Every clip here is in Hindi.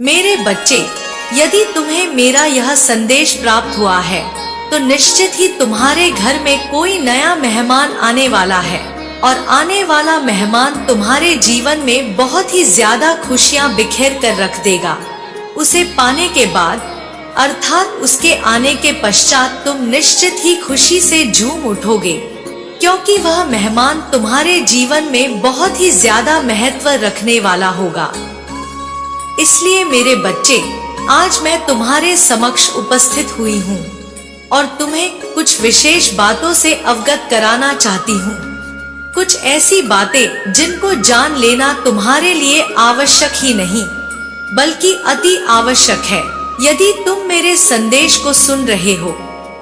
मेरे बच्चे, यदि तुम्हें मेरा यह संदेश प्राप्त हुआ है तो निश्चित ही तुम्हारे घर में कोई नया मेहमान आने वाला है और आने वाला मेहमान तुम्हारे जीवन में बहुत ही ज्यादा खुशियां बिखेर कर रख देगा। उसे पाने के बाद अर्थात उसके आने के पश्चात तुम निश्चित ही खुशी से झूम उठोगे, क्योंकि वह मेहमान तुम्हारे जीवन में बहुत ही ज्यादा महत्व रखने वाला होगा। इसलिए मेरे बच्चे, आज मैं तुम्हारे समक्ष उपस्थित हुई हूँ और तुम्हें कुछ विशेष बातों से अवगत कराना चाहती हूँ। कुछ ऐसी बातें जिनको जान लेना तुम्हारे लिए आवश्यक ही नहीं बल्कि अति आवश्यक है। यदि तुम मेरे संदेश को सुन रहे हो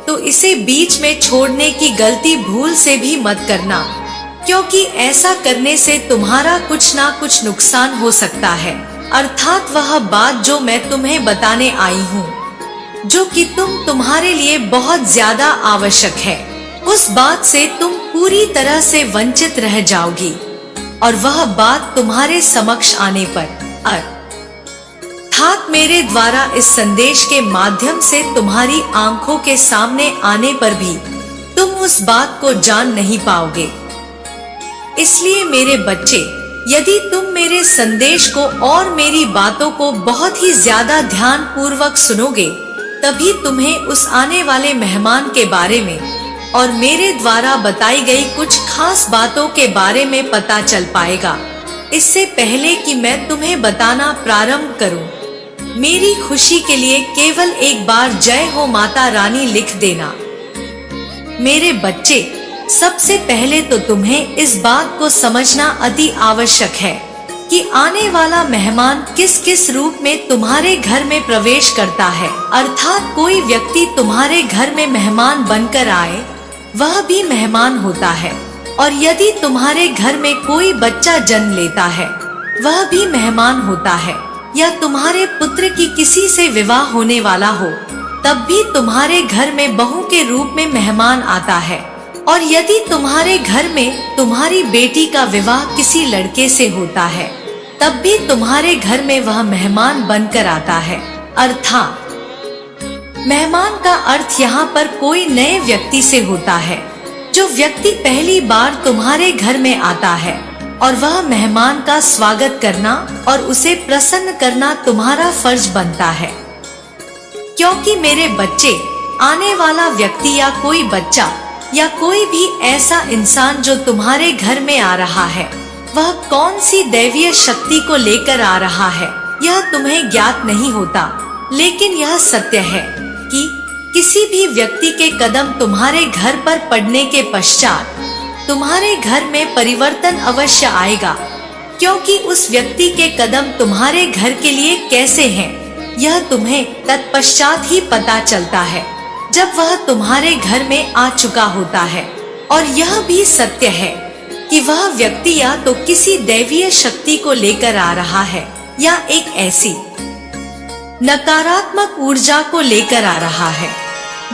तो इसे बीच में छोड़ने की गलती भूल से भी मत करना, क्योंकि ऐसा करने से तुम्हारा कुछ ना कुछ नुकसान हो सकता है। अर्थात वह बात जो मैं तुम्हें बताने आई हूँ, जो कि तुम्हारे लिए बहुत ज्यादा आवश्यक है, उस बात से तुम पूरी तरह से वंचित रह जाओगी और वह बात तुम्हारे समक्ष आने पर अर्थात मेरे द्वारा इस संदेश के माध्यम से तुम्हारी आंखों के सामने आने पर भी तुम उस बात को जान नहीं पाओगे। इसलिए मेरे बच्चे, यदि तुम मेरे संदेश को और मेरी बातों को बहुत ही ज्यादा ध्यान पूर्वक सुनोगे, तभी तुम्हें उस आने वाले मेहमान के बारे में और मेरे द्वारा बताई गई कुछ खास बातों के बारे में पता चल पाएगा। इससे पहले कि मैं तुम्हें बताना प्रारंभ करूं, मेरी खुशी के लिए केवल एक बार जय हो माता रानी लिख देना। मेरे बच्चे, सबसे पहले तो तुम्हें इस बात को समझना अति आवश्यक है कि आने वाला मेहमान किस किस रूप में तुम्हारे घर में प्रवेश करता है। अर्थात कोई व्यक्ति तुम्हारे घर में मेहमान बनकर आए, वह भी मेहमान होता है, और यदि तुम्हारे घर में कोई बच्चा जन्म लेता है, वह भी मेहमान होता है, या तुम्हारे पुत्र की किसी से विवाह होने वाला हो, तब भी तुम्हारे घर में बहू के रूप में मेहमान आता है, और यदि तुम्हारे घर में तुम्हारी बेटी का विवाह किसी लड़के से होता है, तब भी तुम्हारे घर में वह मेहमान बनकर आता है। अर्थात मेहमान का अर्थ यहाँ पर कोई नए व्यक्ति से होता है, जो व्यक्ति पहली बार तुम्हारे घर में आता है, और वह मेहमान का स्वागत करना और उसे प्रसन्न करना तुम्हारा फर्ज बनता है। क्योंकि मेरे बच्चे, आने वाला व्यक्ति या कोई बच्चा या कोई भी ऐसा इंसान जो तुम्हारे घर में आ रहा है, वह कौन सी दैवीय शक्ति को लेकर आ रहा है, यह तुम्हें ज्ञात नहीं होता। लेकिन यह सत्य है कि किसी भी व्यक्ति के कदम तुम्हारे घर पर पड़ने के पश्चात तुम्हारे घर में परिवर्तन अवश्य आएगा, क्योंकि उस व्यक्ति के कदम तुम्हारे घर के लिए कैसे हैं, यह तुम्हें तत्पश्चात ही पता चलता है, जब वह तुम्हारे घर में आ चुका होता है। और यह भी सत्य है कि वह व्यक्ति या तो किसी दैवीय शक्ति को लेकर आ रहा है, या एक ऐसी नकारात्मक ऊर्जा को लेकर आ रहा है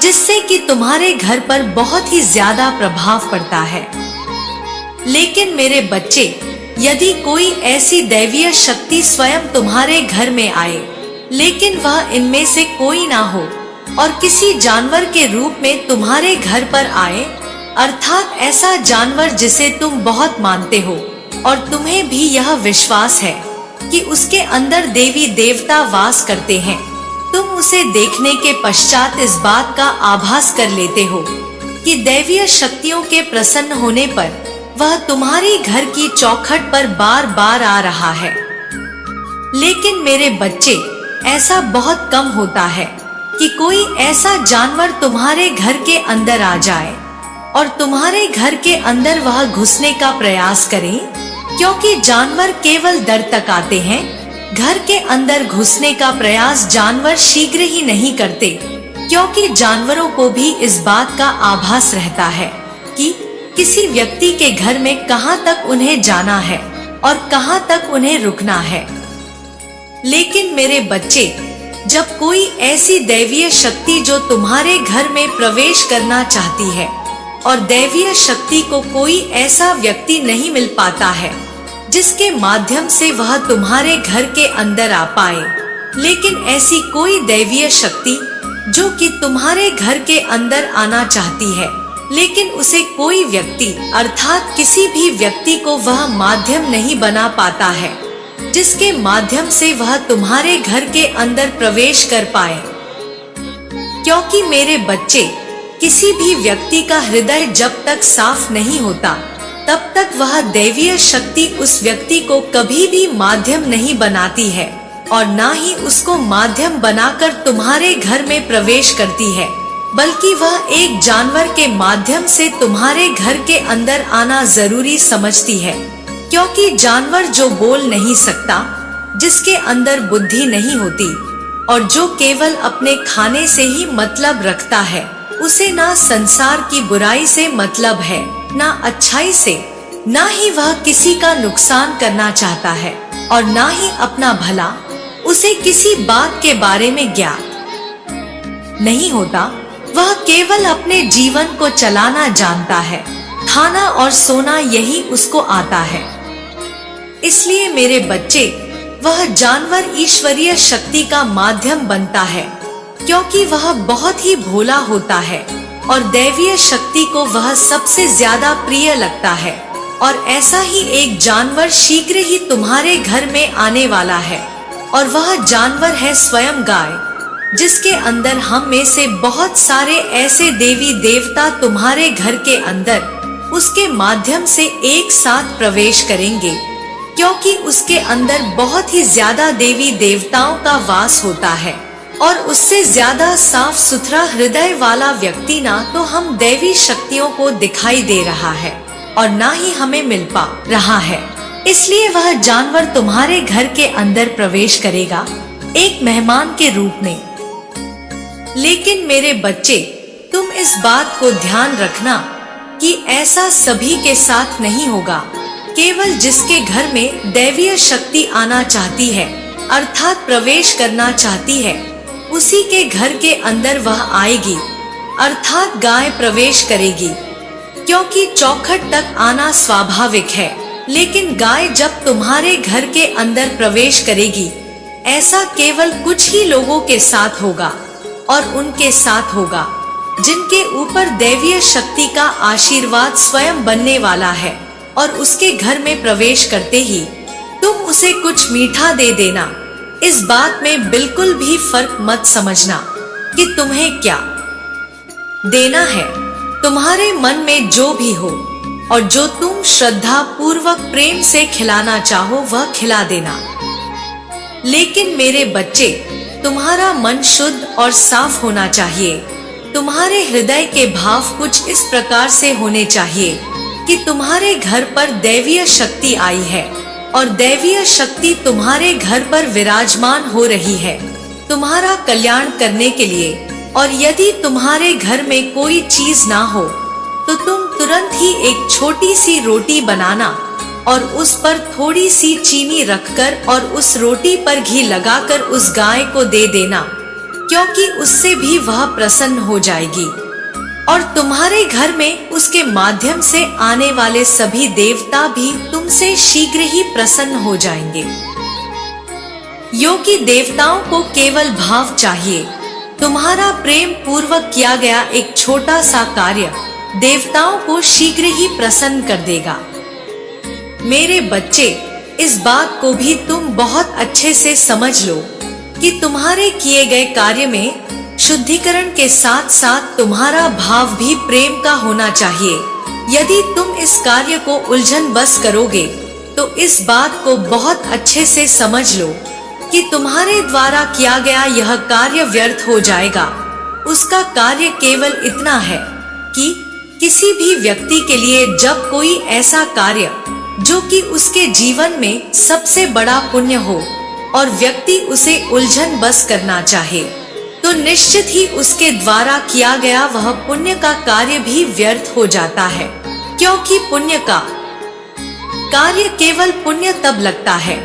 जिससे कि तुम्हारे घर पर बहुत ही ज्यादा प्रभाव पड़ता है। लेकिन मेरे बच्चे, यदि कोई ऐसी दैवीय शक्ति स्वयं तुम्हारे घर में आए, लेकिन वह इनमें से कोई ना हो और किसी जानवर के रूप में तुम्हारे घर पर आए, अर्थात ऐसा जानवर जिसे तुम बहुत मानते हो और तुम्हें भी यह विश्वास है कि उसके अंदर देवी देवता वास करते हैं, तुम उसे देखने के पश्चात इस बात का आभास कर लेते हो कि दैवीय शक्तियों के प्रसन्न होने पर वह तुम्हारी घर की चौखट पर बार बार आ रहा है। लेकिन मेरे बच्चे, ऐसा बहुत कम होता है कि कोई ऐसा जानवर तुम्हारे घर के अंदर आ जाए और तुम्हारे घर के अंदर वह घुसने का प्रयास करे, क्योंकि जानवर केवल डर तक आते हैं। घर के अंदर घुसने का प्रयास जानवर शीघ्र ही नहीं करते, क्योंकि जानवरों को भी इस बात का आभास रहता है कि किसी व्यक्ति के घर में कहां तक उन्हें जाना है और कहां तक उन्हें रुकना है। लेकिन मेरे बच्चे, जब कोई ऐसी दैवीय शक्ति जो तुम्हारे घर में प्रवेश करना चाहती है और दैवीय शक्ति को कोई ऐसा व्यक्ति नहीं मिल पाता है जिसके माध्यम से वह तुम्हारे घर के अंदर आ पाए, लेकिन ऐसी कोई दैवीय शक्ति जो कि तुम्हारे घर के अंदर आना चाहती है, लेकिन उसे कोई व्यक्ति अर्थात किसी भी व्यक्ति को वह माध्यम नहीं बना पाता है जिसके माध्यम से वह तुम्हारे घर के अंदर प्रवेश कर पाए। क्योंकि मेरे बच्चे, किसी भी व्यक्ति का हृदय जब तक साफ नहीं होता तब तक वह दैवीय शक्ति उस व्यक्ति को कभी भी माध्यम नहीं बनाती है और ना ही उसको माध्यम बनाकर तुम्हारे घर में प्रवेश करती है, बल्कि वह एक जानवर के माध्यम से तुम्हारे घर के अंदर आना जरूरी समझती है। क्योंकि जानवर जो बोल नहीं सकता, जिसके अंदर बुद्धि नहीं होती और जो केवल अपने खाने से ही मतलब रखता है, उसे ना संसार की बुराई से मतलब है, ना अच्छाई से, ना ही वह किसी का नुकसान करना चाहता है और ना ही अपना भला। उसे किसी बात के बारे में ज्ञात नहीं होता, वह केवल अपने जीवन को चलाना जानता है, खाना और सोना यही उसको आता है। इसलिए मेरे बच्चे, वह जानवर ईश्वरीय शक्ति का माध्यम बनता है क्योंकि वह बहुत ही भोला होता है और दैवीय शक्ति को वह सबसे ज्यादा प्रिय लगता है। और ऐसा ही एक जानवर शीघ्र ही तुम्हारे घर में आने वाला है और वह जानवर है स्वयं गाय, जिसके अंदर हम में से बहुत सारे ऐसे देवी देवता तुम्हारे घर के अंदर उसके माध्यम से एक साथ प्रवेश करेंगे, क्योंकि उसके अंदर बहुत ही ज्यादा देवी देवताओं का वास होता है और उससे ज्यादा साफ सुथरा हृदय वाला व्यक्ति ना तो हम दैवी शक्तियों को दिखाई दे रहा है और ना ही हमें मिल पा रहा है। इसलिए वह जानवर तुम्हारे घर के अंदर प्रवेश करेगा एक मेहमान के रूप में। लेकिन मेरे बच्चे, तुम इस बात को ध्यान रखना कि ऐसा सभी के साथ नहीं होगा। केवल जिसके घर में दैवीय शक्ति आना चाहती है अर्थात प्रवेश करना चाहती है, उसी के घर के अंदर वह आएगी अर्थात गाय प्रवेश करेगी। क्योंकि चौखट तक आना स्वाभाविक है, लेकिन गाय जब तुम्हारे घर के अंदर प्रवेश करेगी, ऐसा केवल कुछ ही लोगों के साथ होगा और उनके साथ होगा जिनके ऊपर दैवीय शक्ति का आशीर्वाद स्वयं बनने वाला है। और उसके घर में प्रवेश करते ही तुम उसे कुछ मीठा दे देना। इस बात में बिल्कुल भी फर्क मत समझना कि तुम्हें क्या देना है। तुम्हारे मन में जो भी हो और जो तुम श्रद्धा पूर्वक प्रेम से खिलाना चाहो वह खिला देना। लेकिन मेरे बच्चे, तुम्हारा मन शुद्ध और साफ होना चाहिए। तुम्हारे हृदय के भाव कुछ इस प्रकार से होने चाहिए कि तुम्हारे घर पर दैवीय शक्ति आई है और दैवीय शक्ति तुम्हारे घर पर विराजमान हो रही है तुम्हारा कल्याण करने के लिए। और यदि तुम्हारे घर में कोई चीज ना हो तो तुम तुरंत ही एक छोटी सी रोटी बनाना और उस पर थोड़ी सी चीनी रखकर और उस रोटी पर घी लगाकर उस गाय को दे देना, क्योंकि उससे भी वह प्रसन्न हो जाएगी और तुम्हारे घर में उसके माध्यम से आने वाले सभी देवता भी तुमसे शीघ्र ही प्रसन्न हो जाएंगे। योगी देवताओं को केवल भाव चाहिए। तुम्हारा प्रेम पूर्वक किया गया एक छोटा सा कार्य देवताओं को शीघ्र ही प्रसन्न कर देगा। मेरे बच्चे, इस बात को भी तुम बहुत अच्छे से समझ लो कि तुम्हारे किए गए कार्य में शुद्धिकरण के साथ साथ तुम्हारा भाव भी प्रेम का होना चाहिए। यदि तुम इस कार्य को उलझन बस करोगे तो इस बात को बहुत अच्छे से समझ लो कि तुम्हारे द्वारा किया गया यह कार्य व्यर्थ हो जाएगा। उसका कार्य केवल इतना है कि किसी भी व्यक्ति के लिए जब कोई ऐसा कार्य जो कि उसके जीवन में सबसे बड़ा पुण्य हो और व्यक्ति उसे उलझन बस करना चाहे, तो निश्चित ही उसके द्वारा किया गया वह पुण्य का कार्य भी व्यर्थ हो जाता है। क्योंकि पुण्य का कार्य केवल पुण्य तब लगता है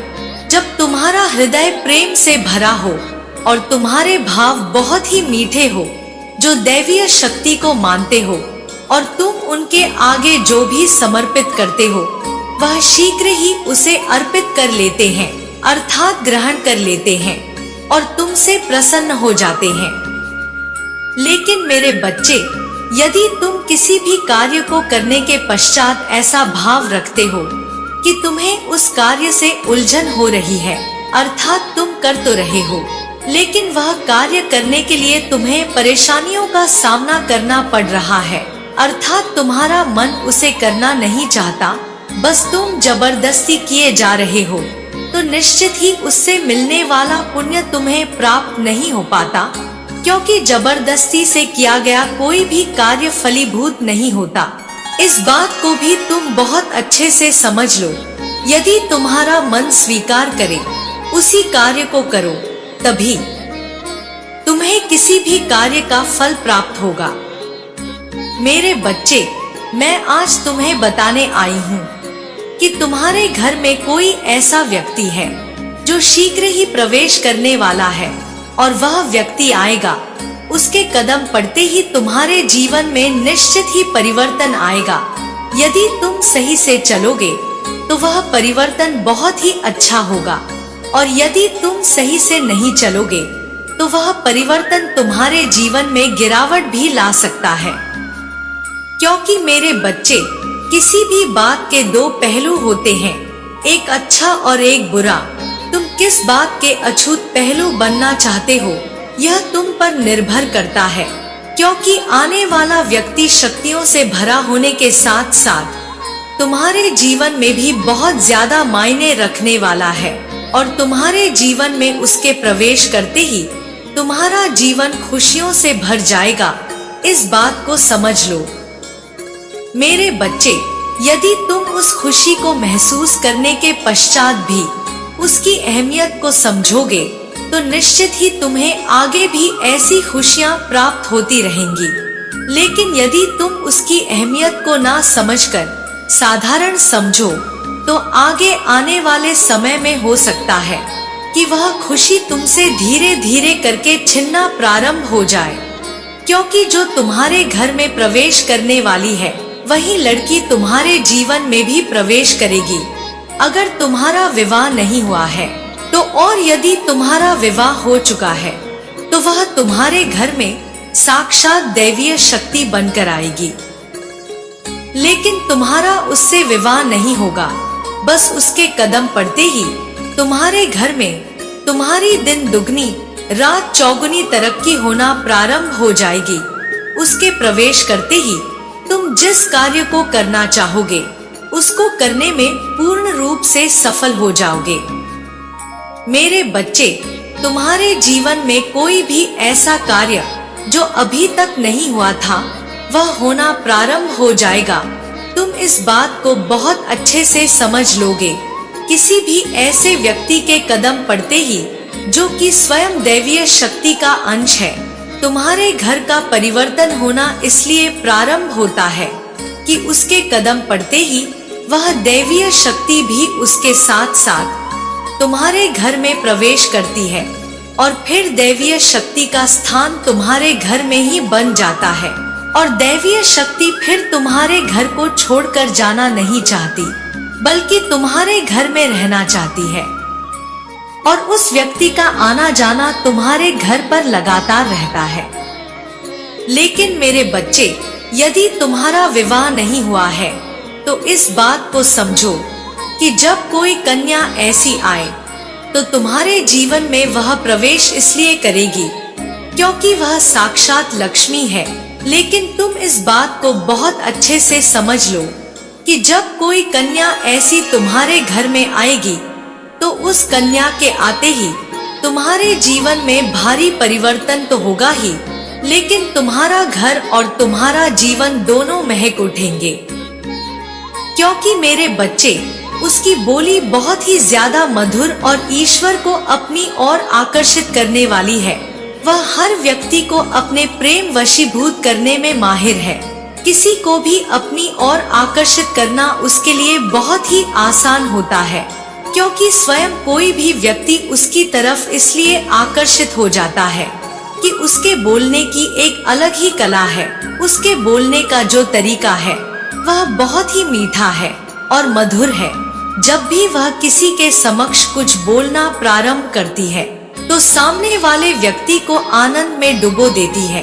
जब तुम्हारा हृदय प्रेम से भरा हो और तुम्हारे भाव बहुत ही मीठे हो, जो दैवीय शक्ति को मानते हो और तुम उनके आगे जो भी समर्पित करते हो वह शीघ्र ही उसे अर्पित कर लेते हैं अर्थात ग्रहण कर लेते हैं। और तुमसे प्रसन्न हो जाते हैं। लेकिन मेरे बच्चे, यदि तुम किसी भी कार्य को करने के पश्चात ऐसा भाव रखते हो कि तुम्हें उस कार्य से उलझन हो रही है, अर्थात तुम कर तो रहे हो लेकिन वह कार्य करने के लिए तुम्हें परेशानियों का सामना करना पड़ रहा है, अर्थात तुम्हारा मन उसे करना नहीं चाहता, बस तुम जबरदस्ती किए जा रहे हो, तो निश्चित ही उससे मिलने वाला पुण्य तुम्हें प्राप्त नहीं हो पाता, क्योंकि जबरदस्ती से किया गया कोई भी कार्य फलीभूत नहीं होता। इस बात को भी तुम बहुत अच्छे से समझ लो। यदि तुम्हारा मन स्वीकार करे, उसी कार्य को करो, तभी तुम्हें किसी भी कार्य का फल प्राप्त होगा। मेरे बच्चे, मैं आज तुम्हें बताने आई हूँ कि तुम्हारे घर में कोई ऐसा व्यक्ति है जो शीघ्र ही प्रवेश करने वाला है, और वह व्यक्ति आएगा, उसके कदम पड़ते ही तुम्हारे जीवन में निश्चित ही परिवर्तन आएगा। यदि तुम सही से चलोगे तो वह परिवर्तन बहुत ही अच्छा होगा, और यदि तुम सही से नहीं चलोगे तो वह परिवर्तन तुम्हारे जीवन में गिरावट भी ला सकता है। क्योंकि मेरे बच्चे, किसी भी बात के दो पहलू होते हैं, एक अच्छा और एक बुरा। तुम किस बात के अछूत पहलू बनना चाहते हो, यह तुम पर निर्भर करता है, क्योंकि आने वाला व्यक्ति शक्तियों से भरा होने के साथ साथ तुम्हारे जीवन में भी बहुत ज्यादा मायने रखने वाला है, और तुम्हारे जीवन में उसके प्रवेश करते ही तुम्हारा जीवन खुशियों से भर जाएगा। इस बात को समझ लो। मेरे बच्चे, यदि तुम उस खुशी को महसूस करने के पश्चात भी उसकी अहमियत को समझोगे तो निश्चित ही तुम्हें आगे भी ऐसी खुशियां प्राप्त होती रहेंगी। लेकिन यदि तुम उसकी अहमियत को ना समझकर साधारण समझो तो आगे आने वाले समय में हो सकता है कि वह खुशी तुमसे धीरे धीरे करके छिनना प्रारंभ हो जाए, क्योंकि जो तुम्हारे घर में प्रवेश करने वाली है वही लड़की तुम्हारे जीवन में भी प्रवेश करेगी। अगर तुम्हारा विवाह नहीं हुआ है तो, और यदि तुम्हारा विवाह हो चुका है तो वह तुम्हारे घर में साक्षात दैवीय शक्ति बनकर आएगी। लेकिन तुम्हारा उससे विवाह नहीं होगा, बस उसके कदम पड़ते ही तुम्हारे घर में तुम्हारी दिन दुगनी रात चौगुनी तरक्की होना प्रारंभ हो जाएगी। उसके प्रवेश करते ही तुम जिस कार्य को करना चाहोगे उसको करने में पूर्ण रूप से सफल हो जाओगे। मेरे बच्चे, तुम्हारे जीवन में कोई भी ऐसा कार्य जो अभी तक नहीं हुआ था वह होना प्रारंभ हो जाएगा। तुम इस बात को बहुत अच्छे से समझ लोगे। किसी भी ऐसे व्यक्ति के कदम पड़ते ही जो कि स्वयं दैवीय शक्ति का अंश है, तुम्हारे घर का परिवर्तन होना इसलिए प्रारंभ होता है कि उसके कदम पड़ते ही वह दैवीय शक्ति भी उसके साथ साथ तुम्हारे घर में प्रवेश करती है, और फिर दैवीय शक्ति का स्थान तुम्हारे घर में ही बन जाता है, और दैवीय शक्ति फिर तुम्हारे घर को छोड़कर जाना नहीं चाहती, बल्कि तुम्हारे घर में रहना चाहती है, और उस व्यक्ति का आना जाना तुम्हारे घर पर लगातार रहता है। लेकिन मेरे बच्चे, यदि तुम्हारा विवाह नहीं हुआ है तो इस बात को समझो कि जब कोई कन्या ऐसी आए तो तुम्हारे जीवन में वह प्रवेश इसलिए करेगी क्योंकि वह साक्षात लक्ष्मी है। लेकिन तुम इस बात को बहुत अच्छे से समझ लो कि जब कोई कन्या ऐसी तुम्हारे घर में आएगी तो उस कन्या के आते ही तुम्हारे जीवन में भारी परिवर्तन तो होगा ही, लेकिन तुम्हारा घर और तुम्हारा जीवन दोनों महक उठेंगे। क्योंकि मेरे बच्चे, उसकी बोली बहुत ही ज्यादा मधुर और ईश्वर को अपनी ओर आकर्षित करने वाली है। वह हर व्यक्ति को अपने प्रेम वशीभूत करने में माहिर है। किसी को भी अपनी ओर आकर्षित करना उसके लिए बहुत ही आसान होता है, क्योंकि स्वयं कोई भी व्यक्ति उसकी तरफ इसलिए आकर्षित हो जाता है कि उसके बोलने की एक अलग ही कला है। उसके बोलने का जो तरीका है वह बहुत ही मीठा है और मधुर है। जब भी वह किसी के समक्ष कुछ बोलना प्रारंभ करती है तो सामने वाले व्यक्ति को आनंद में डुबो देती है।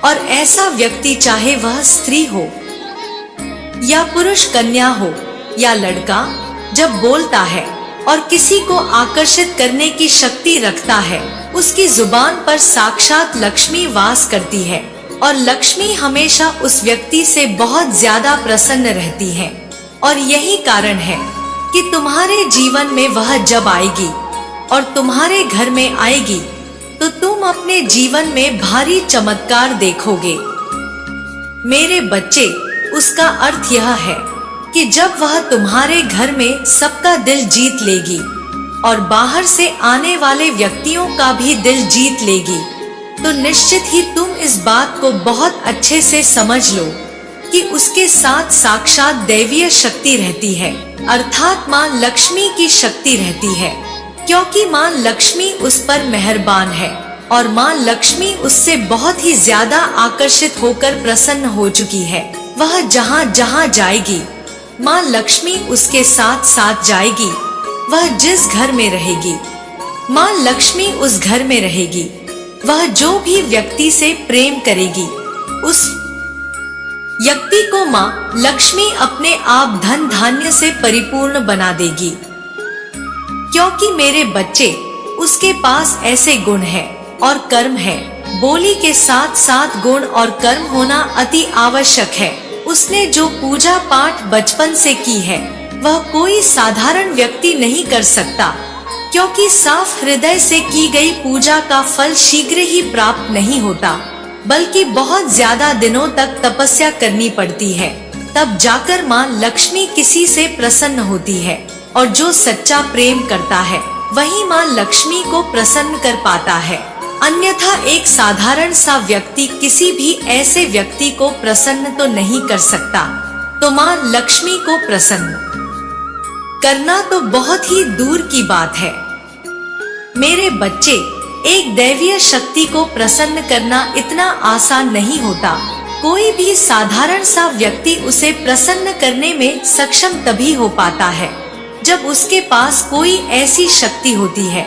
और ऐसा व्यक्ति, चाहे वह स्त्री हो या पुरुष, कन्या हो या लड़का, जब बोलता है और किसी को आकर्षित करने की शक्ति रखता है, उसकी जुबान पर साक्षात लक्ष्मी वास करती है। और लक्ष्मी हमेशा उस व्यक्ति से बहुत ज्यादा प्रसन्न रहती है। और यही कारण है कि तुम्हारे जीवन में वह जब आएगी और तुम्हारे घर में आएगी तो तुम अपने जीवन में भारी चमत्कार देखोगे। मेरे बच्चे, उसका अर्थ यह है कि जब वह तुम्हारे घर में सबका दिल जीत लेगी और बाहर से आने वाले व्यक्तियों का भी दिल जीत लेगी, तो निश्चित ही तुम इस बात को बहुत अच्छे से समझ लो कि उसके साथ साक्षात दैवीय शक्ति रहती है, अर्थात माँ लक्ष्मी की शक्ति रहती है। क्योंकि माँ लक्ष्मी उस पर मेहरबान है और माँ लक्ष्मी उससे बहुत ही ज्यादा आकर्षित होकर प्रसन्न हो चुकी है। वह जहाँ जहाँ जाएगी, माँ लक्ष्मी उसके साथ साथ जाएगी। वह जिस घर में रहेगी, माँ लक्ष्मी उस घर में रहेगी। वह जो भी व्यक्ति से प्रेम करेगी, उस व्यक्ति को माँ लक्ष्मी अपने आप धन धान्य से परिपूर्ण बना देगी। क्योंकि मेरे बच्चे, उसके पास ऐसे गुण है और कर्म है। बोली के साथ साथ गुण और कर्म होना अति आवश्यक है। उसने जो पूजा पाठ बचपन से की है, वह कोई साधारण व्यक्ति नहीं कर सकता। क्योंकि साफ हृदय से की गई पूजा का फल शीघ्र ही प्राप्त नहीं होता, बल्कि बहुत ज्यादा दिनों तक तपस्या करनी पड़ती है। तब जाकर माँ लक्ष्मी किसी से प्रसन्न होती है। और जो सच्चा प्रेम करता है, वही माँ लक्ष्मी को प्रसन्न कर पाता है। अन्यथा एक साधारण सा व्यक्ति किसी भी ऐसे व्यक्ति को प्रसन्न तो नहीं कर सकता। तो माँ लक्ष्मी को प्रसन्न करना तो बहुत ही दूर की बात है। मेरे बच्चे, एक दैवीय शक्ति को प्रसन्न करना इतना आसान नहीं होता। कोई भी साधारण सा व्यक्ति उसे प्रसन्न करने में सक्षम तभी हो पाता है जब उसके पास कोई ऐसी शक्ति होती है,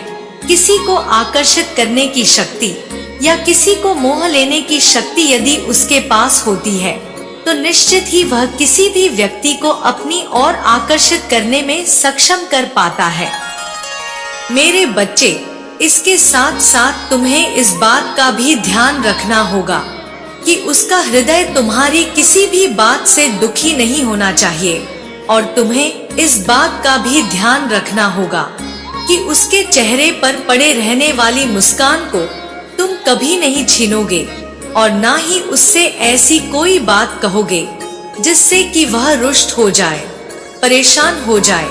किसी को आकर्षित करने की शक्ति या किसी को मोह लेने की शक्ति यदि उसके पास होती है, तो निश्चित ही वह किसी भी व्यक्ति को अपनी ओर आकर्षित करने में सक्षम कर पाता है। मेरे बच्चे, इसके साथ साथ तुम्हें इस बात का भी ध्यान रखना होगा कि उसका हृदय तुम्हारी किसी भी बात से दुखी नहीं होना चाहिए। और तुम्हें इस बात का भी ध्यान रखना होगा कि उसके चेहरे पर पड़े रहने वाली मुस्कान को तुम कभी नहीं छीनोगे और ना ही उससे ऐसी कोई बात कहोगे जिससे कि वह रुष्ट हो जाए, परेशान हो जाए,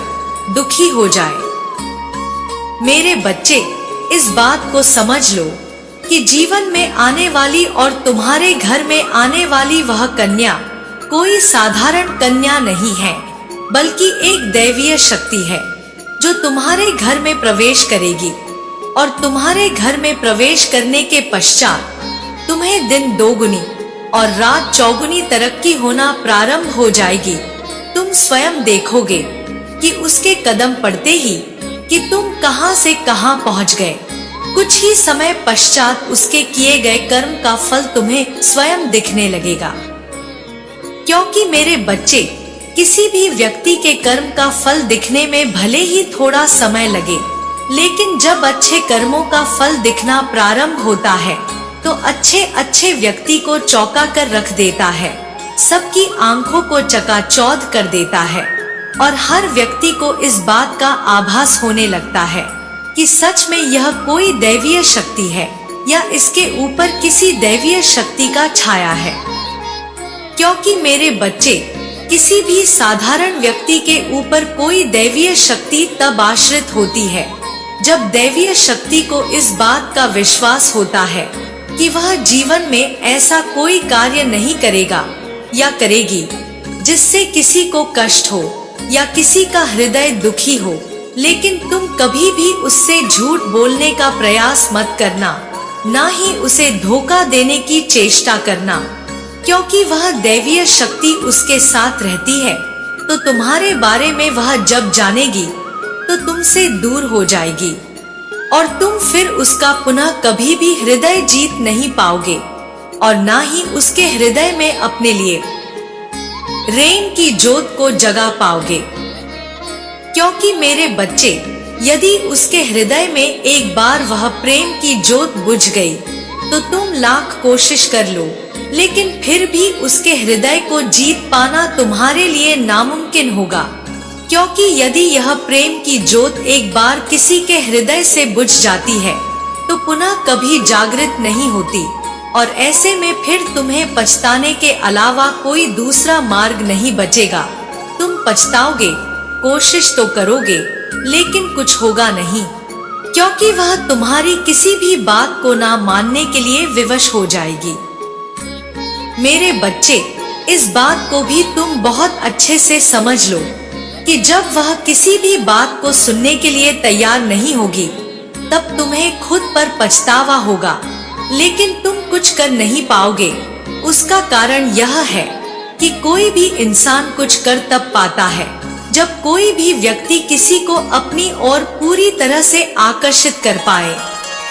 दुखी हो जाए। मेरे बच्चे, इस बात को समझ लो कि जीवन में आने वाली और तुम्हारे घर में आने वाली वह कन्या कोई साधारण कन्या नहीं है, बल्कि एक दैवीय शक्ति है जो तुम्हारे घर में प्रवेश करेगी। और तुम्हारे घर में प्रवेश करने के पश्चात तुम्हें दिन दोगुनी और रात चौगुनी तरक्की होना प्रारंभ हो जाएगी। तुम स्वयं देखोगे कि उसके कदम पड़ते ही कि तुम कहां से कहां पहुंच गए। कुछ ही समय पश्चात उसके किए गए कर्म का फल तुम्हें स्वयं दिखने लगेगा। क्योंकि मेरे बच्चे, किसी भी व्यक्ति के कर्म का फल दिखने में भले ही थोड़ा समय लगे, लेकिन जब अच्छे कर्मों का फल दिखना प्रारंभ होता है तो अच्छे व्यक्ति को चौंका कर रख देता है, सबकी आंखों को चकाचौंध कर देता है और हर व्यक्ति को इस बात का आभास होने लगता है कि सच में यह कोई दैवीय शक्ति है या इसके ऊपर किसी दैवीय शक्ति का छाया है। क्योंकि मेरे बच्चे, किसी भी साधारण व्यक्ति के ऊपर कोई दैवीय शक्ति तब आश्रित होती है जब दैवीय शक्ति को इस बात का विश्वास होता है कि वह जीवन में ऐसा कोई कार्य नहीं करेगा या करेगी जिससे किसी को कष्ट हो या किसी का हृदय दुखी हो। लेकिन तुम कभी भी उससे झूठ बोलने का प्रयास मत करना, ना ही उसे धोखा देने की चेष्टा करना। क्योंकि वह दैवीय शक्ति उसके साथ रहती है, तो तुम्हारे बारे में वह जब जानेगी तो तुमसे दूर हो जाएगी और तुम फिर उसका पुनः कभी भी हृदय जीत नहीं पाओगे और ना ही उसके हृदय में अपने लिए प्रेम की ज्योत को जगा पाओगे। क्योंकि मेरे बच्चे, यदि उसके हृदय में एक बार वह प्रेम की ज्योत बुझ गई तो तुम लाख कोशिश कर लो, लेकिन फिर भी उसके हृदय को जीत पाना तुम्हारे लिए नामुमकिन होगा। क्योंकि यदि यह प्रेम की ज्योत एक बार किसी के हृदय से बुझ जाती है तो पुनः कभी जागृत नहीं होती, और ऐसे में फिर तुम्हें पछताने के अलावा कोई दूसरा मार्ग नहीं बचेगा। तुम पछताओगे, कोशिश तो करोगे, लेकिन कुछ होगा नहीं, क्योंकि वह तुम्हारी किसी भी बात को ना मानने के लिए विवश हो जाएगी। मेरे बच्चे, इस बात को भी तुम बहुत अच्छे से समझ लो कि जब वह किसी भी बात को सुनने के लिए तैयार नहीं होगी तब तुम्हें खुद पर पछतावा होगा, लेकिन तुम कुछ कर नहीं पाओगे। उसका कारण यह है कि कोई भी इंसान कुछ कर तब पाता है जब कोई भी व्यक्ति किसी को अपनी ओर पूरी तरह से आकर्षित कर पाए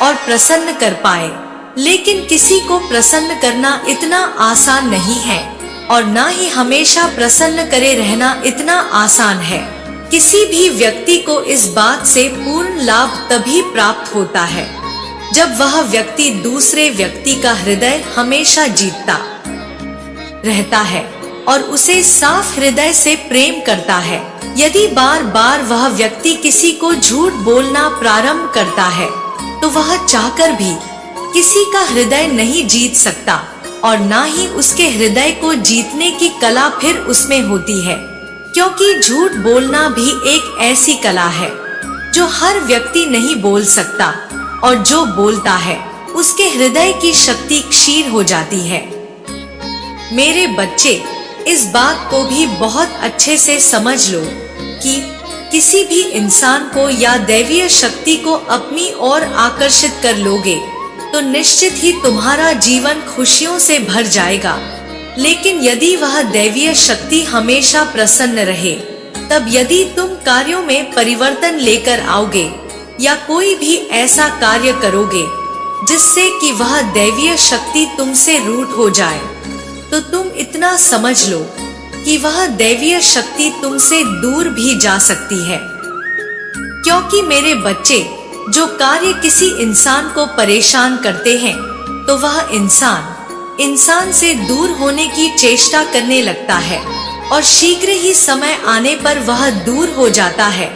और प्रसन्न कर पाए। लेकिन किसी को प्रसन्न करना इतना आसान नहीं है और ना ही हमेशा प्रसन्न करे रहना इतना आसान है। किसी भी व्यक्ति को इस बात से पूर्ण लाभ तभी प्राप्त होता है जब वह व्यक्ति दूसरे व्यक्ति का हृदय हमेशा जीतता रहता है और उसे साफ हृदय से प्रेम करता है। यदि बार बार वह व्यक्ति किसी को झूठ बोलना प्रारंभ करता है तो वह चाहकर भी किसी का हृदय नहीं जीत सकता और ना ही उसके हृदय को जीतने की कला फिर उसमें होती है। क्योंकि झूठ बोलना भी एक ऐसी कला है जो हर व्यक्ति नहीं बोल सकता, और जो बोलता है उसके हृदय की शक्ति क्षीण हो जाती है। मेरे बच्चे, इस बात को भी बहुत अच्छे से समझ लो कि किसी भी इंसान को या दैवीय शक्ति को अपनी ओर आकर्षित कर लोगे तो निश्चित ही तुम्हारा जीवन खुशियों से भर जाएगा। लेकिन यदि वह दैवीय शक्ति हमेशा प्रसन्न रहे, तब यदि तुम कार्यों में परिवर्तन लेकर आओगे या कोई भी ऐसा कार्य करोगे जिससे कि वह दैवीय शक्ति तुमसे रूठ हो जाए, तो तुम इतना समझ लो कि वह दैवीय शक्ति तुमसे दूर भी जा सकती है। क्योंकि मेरे बच्चे, जो कार्य किसी इंसान को परेशान करते हैं तो वह इंसान से दूर होने की चेष्टा करने लगता है, और शीघ्र ही समय आने पर वह दूर हो जाता है।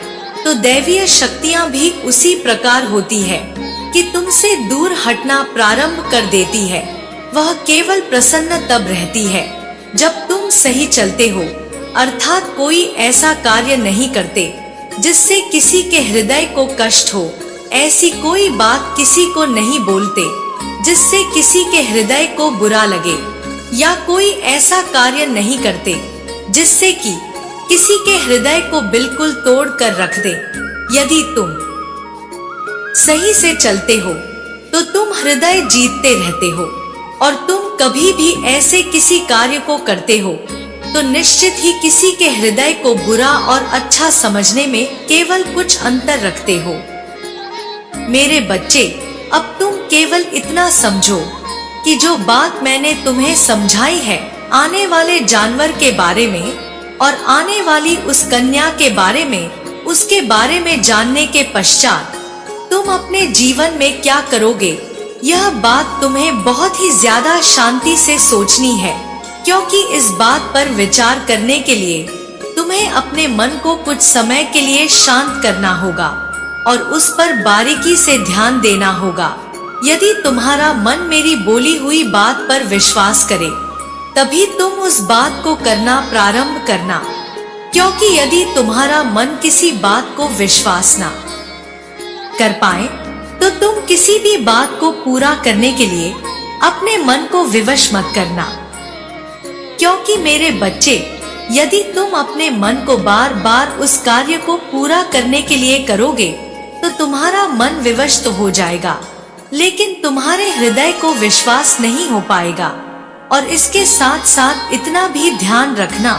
तो दैवीय शक्तियां भी उसी प्रकार होती है कि तुमसे दूर हटना प्रारंभ कर देती है। वह केवल प्रसन्न तब रहती है जब तुम सही चलते हो, अर्थात कोई ऐसा कार्य नहीं करते जिससे किसी के हृदय को कष्ट हो, ऐसी कोई बात किसी को नहीं बोलते जिससे किसी के हृदय को बुरा लगे, या कोई ऐसा कार्य नहीं करते जिससे कि किसी के हृदय को बिल्कुल तोड़ कर रख दे। यदि तुम सही से चलते हो तो तुम हृदय जीतते रहते हो, और तुम कभी भी ऐसे किसी कार्य को करते हो तो निश्चित ही किसी के हृदय को बुरा और अच्छा समझने में केवल कुछ अंतर रखते हो। मेरे बच्चे, अब तुम केवल इतना समझो कि जो बात मैंने तुम्हें समझाई है आने वाले जानवर के बारे में और आने वाली उस कन्या के बारे में, उसके बारे में जानने के पश्चात तुम अपने जीवन में क्या करोगे, यह बात तुम्हें बहुत ही ज्यादा शांति से सोचनी है। क्योंकि इस बात पर विचार करने के लिए तुम्हें अपने मन को कुछ समय के लिए शांत करना होगा और उस पर बारीकी से ध्यान देना होगा। यदि तुम्हारा मन मेरी बोली हुई बात पर विश्वास करे, तभी तुम उस बात को करना प्रारंभ करना। क्योंकि यदि तुम्हारा मन किसी बात को विश्वास ना कर पाए तो तुम किसी भी बात को पूरा करने के लिए अपने मन को विवश मत करना। क्योंकि मेरे बच्चे, यदि तुम अपने मन को बार बार उस कार्य को पूरा करने के लिए करोगे तो तुम्हारा मन विवश तो हो जाएगा, लेकिन तुम्हारे हृदय को विश्वास नहीं हो पाएगा। और इसके साथ साथ इतना भी ध्यान रखना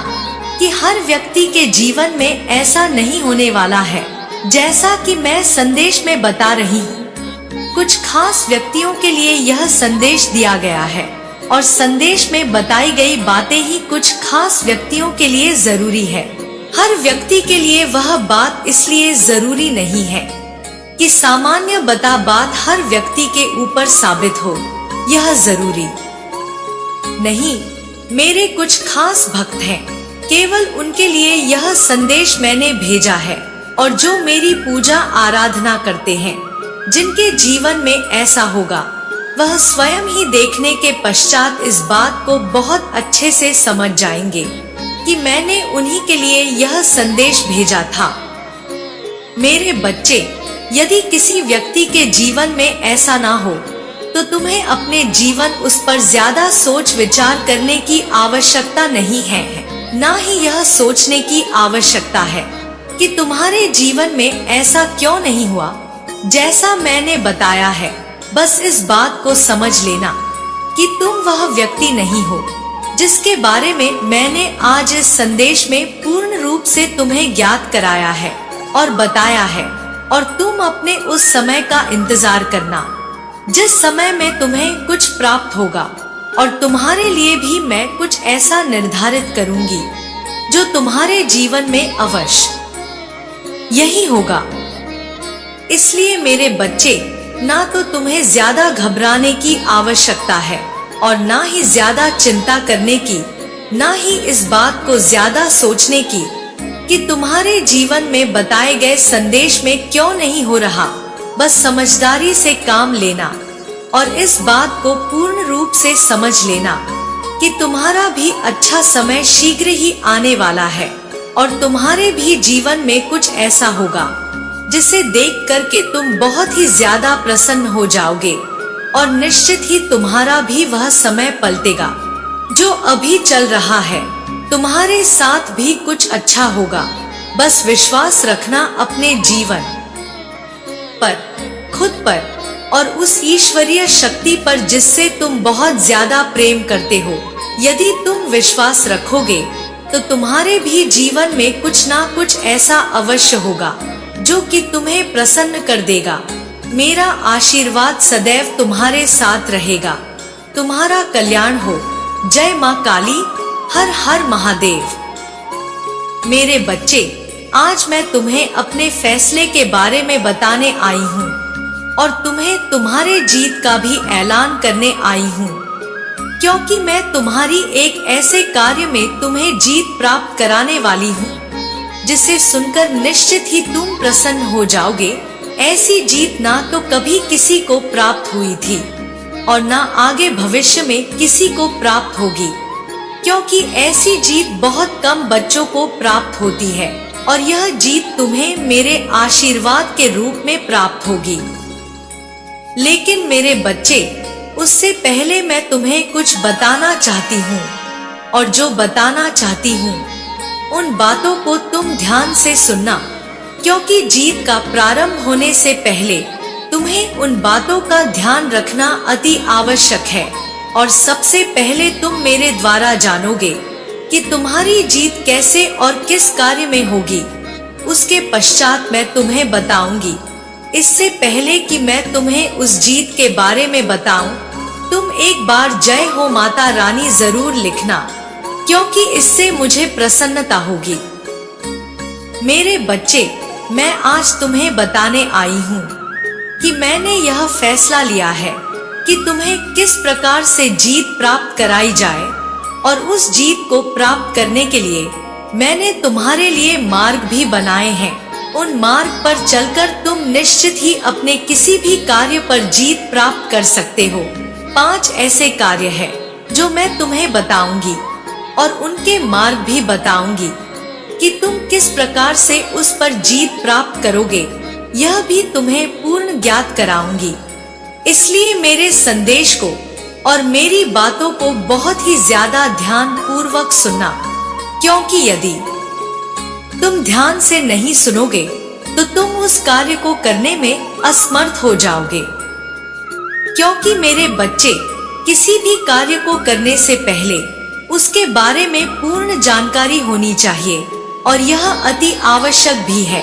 कि हर व्यक्ति के जीवन में ऐसा नहीं होने वाला है जैसा कि मैं संदेश में बता रही हूँ, कुछ खास व्यक्तियों के लिए यह संदेश दिया गया है और संदेश में बताई गई बातें ही कुछ खास व्यक्तियों के लिए जरूरी है। हर व्यक्ति के लिए वह बात इसलिए जरूरी नहीं है कि सामान्य बात हर व्यक्ति के ऊपर साबित हो, यह जरूरी नहीं। मेरे कुछ खास भक्त हैं, केवल उनके लिए यह संदेश मैंने भेजा है और जो मेरी पूजा आराधना करते हैं, जिनके जीवन में ऐसा होगा, वह स्वयं ही देखने के पश्चात इस बात को बहुत अच्छे से समझ जाएंगे कि मैंने उन्हीं के लिए यह संदेश भेजा था। मेरे बच्चे, यदि किसी व्यक्ति के जीवन में ऐसा ना हो तो तुम्हें अपने जीवन उस पर ज्यादा सोच विचार करने की आवश्यकता नहीं है, ना ही यह सोचने की आवश्यकता है कि तुम्हारे जीवन में ऐसा क्यों नहीं हुआ जैसा मैंने बताया है। बस इस बात को समझ लेना कि तुम वह व्यक्ति नहीं हो जिसके बारे में मैंने आज इस संदेश में पूर्ण रूप से तुम्हें ज्ञात कराया है और बताया है, और तुम अपने उस समय का इंतजार करना जिस समय में तुम्हें कुछ प्राप्त होगा, और तुम्हारे लिए भी मैं कुछ ऐसा निर्धारित करूंगी जो तुम्हारे जीवन में अवश्य यही होगा। इसलिए मेरे बच्चे, ना तो तुम्हें ज्यादा घबराने की आवश्यकता है और ना ही ज्यादा चिंता करने की, ना ही इस बात को ज्यादा सोचने की कि तुम्हारे जीवन में बताए गए संदेश में क्यों नहीं हो रहा। बस समझदारी से काम लेना और इस बात को पूर्ण रूप से समझ लेना कि तुम्हारा भी अच्छा समय शीघ्र ही आने वाला है और तुम्हारे भी जीवन में कुछ ऐसा होगा जिसे देख करके तुम बहुत ही ज्यादा प्रसन्न हो जाओगे, और निश्चित ही तुम्हारा भी वह समय पलटेगा। जो अभी चल रहा है, तुम्हारे साथ भी कुछ अच्छा होगा। बस विश्वास रखना अपने जीवन पर, खुद पर और उस ईश्वरीय शक्ति पर जिससे तुम बहुत ज्यादा प्रेम करते हो। यदि तुम विश्वास रखोगे तो तुम्हारे भी जीवन में कुछ ना कुछ ऐसा अवश्य होगा जो कि तुम्हें प्रसन्न कर देगा। मेरा आशीर्वाद सदैव तुम्हारे साथ रहेगा। तुम्हारा कल्याण हो। जय माँ काली। हर हर महादेव। मेरे बच्चे, आज मैं तुम्हें अपने फैसले के बारे में बताने आई हूँ और तुम्हें तुम्हारे जीत का भी ऐलान करने आई हूँ, क्योंकि मैं तुम्हारी एक ऐसे कार्य में तुम्हें जीत प्राप्त कराने वाली हूँ जिसे सुनकर निश्चित ही तुम प्रसन्न हो जाओगे। ऐसी जीत ना तो कभी किसी को प्राप्त हुई थी और ना आगे भविष्य में किसी को प्राप्त होगी, क्योंकि ऐसी जीत बहुत कम बच्चों को प्राप्त होती है और यह जीत तुम्हें मेरे आशीर्वाद के रूप में प्राप्त होगी। लेकिन मेरे बच्चे, उससे पहले मैं तुम्हें कुछ बताना चाहती हूँ, और जो बताना चाहती हूँ उन बातों को तुम ध्यान से सुनना, क्योंकि जीत का प्रारंभ होने से पहले तुम्हें उन बातों का ध्यान रखना अति आवश्यक है। और सबसे पहले तुम मेरे द्वारा जानोगे कि तुम्हारी जीत कैसे और किस कार्य में होगी। उसके पश्चात मैं तुम्हें बताऊंगी। इससे पहले कि मैं तुम्हें उस जीत के बारे में बताऊं, तुम एक बार जय हो माता रानी जरूर लिखना, क्योंकि इससे मुझे प्रसन्नता होगी। मेरे बच्चे, मैं आज तुम्हें बताने आई हूँ कि मैंने यह फैसला लिया है कि तुम्हें किस प्रकार से जीत प्राप्त कराई जाए, और उस जीत को प्राप्त करने के लिए मैंने तुम्हारे लिए मार्ग भी बनाए हैं। उन मार्ग पर चलकर तुम निश्चित ही अपने किसी भी कार्य पर जीत प्राप्त कर सकते हो। 5 ऐसे कार्य हैं जो मैं तुम्हें बताऊंगी और उनके मार्ग भी बताऊंगी कि तुम किस प्रकार से उस पर जीत प्राप्त करोगे, यह भी तुम्हें पूर्ण ज्ञात कराऊंगी। इसलिए मेरे संदेश को और मेरी बातों को बहुत ही ज्यादा ध्यान पूर्वक सुनना, क्योंकि यदि तुम ध्यान से नहीं सुनोगे तो तुम उस कार्य को करने में असमर्थ हो जाओगे। क्योंकि मेरे बच्चे, किसी भी कार्य को करने से पहले उसके बारे में पूर्ण जानकारी होनी चाहिए, और यह अति आवश्यक भी है।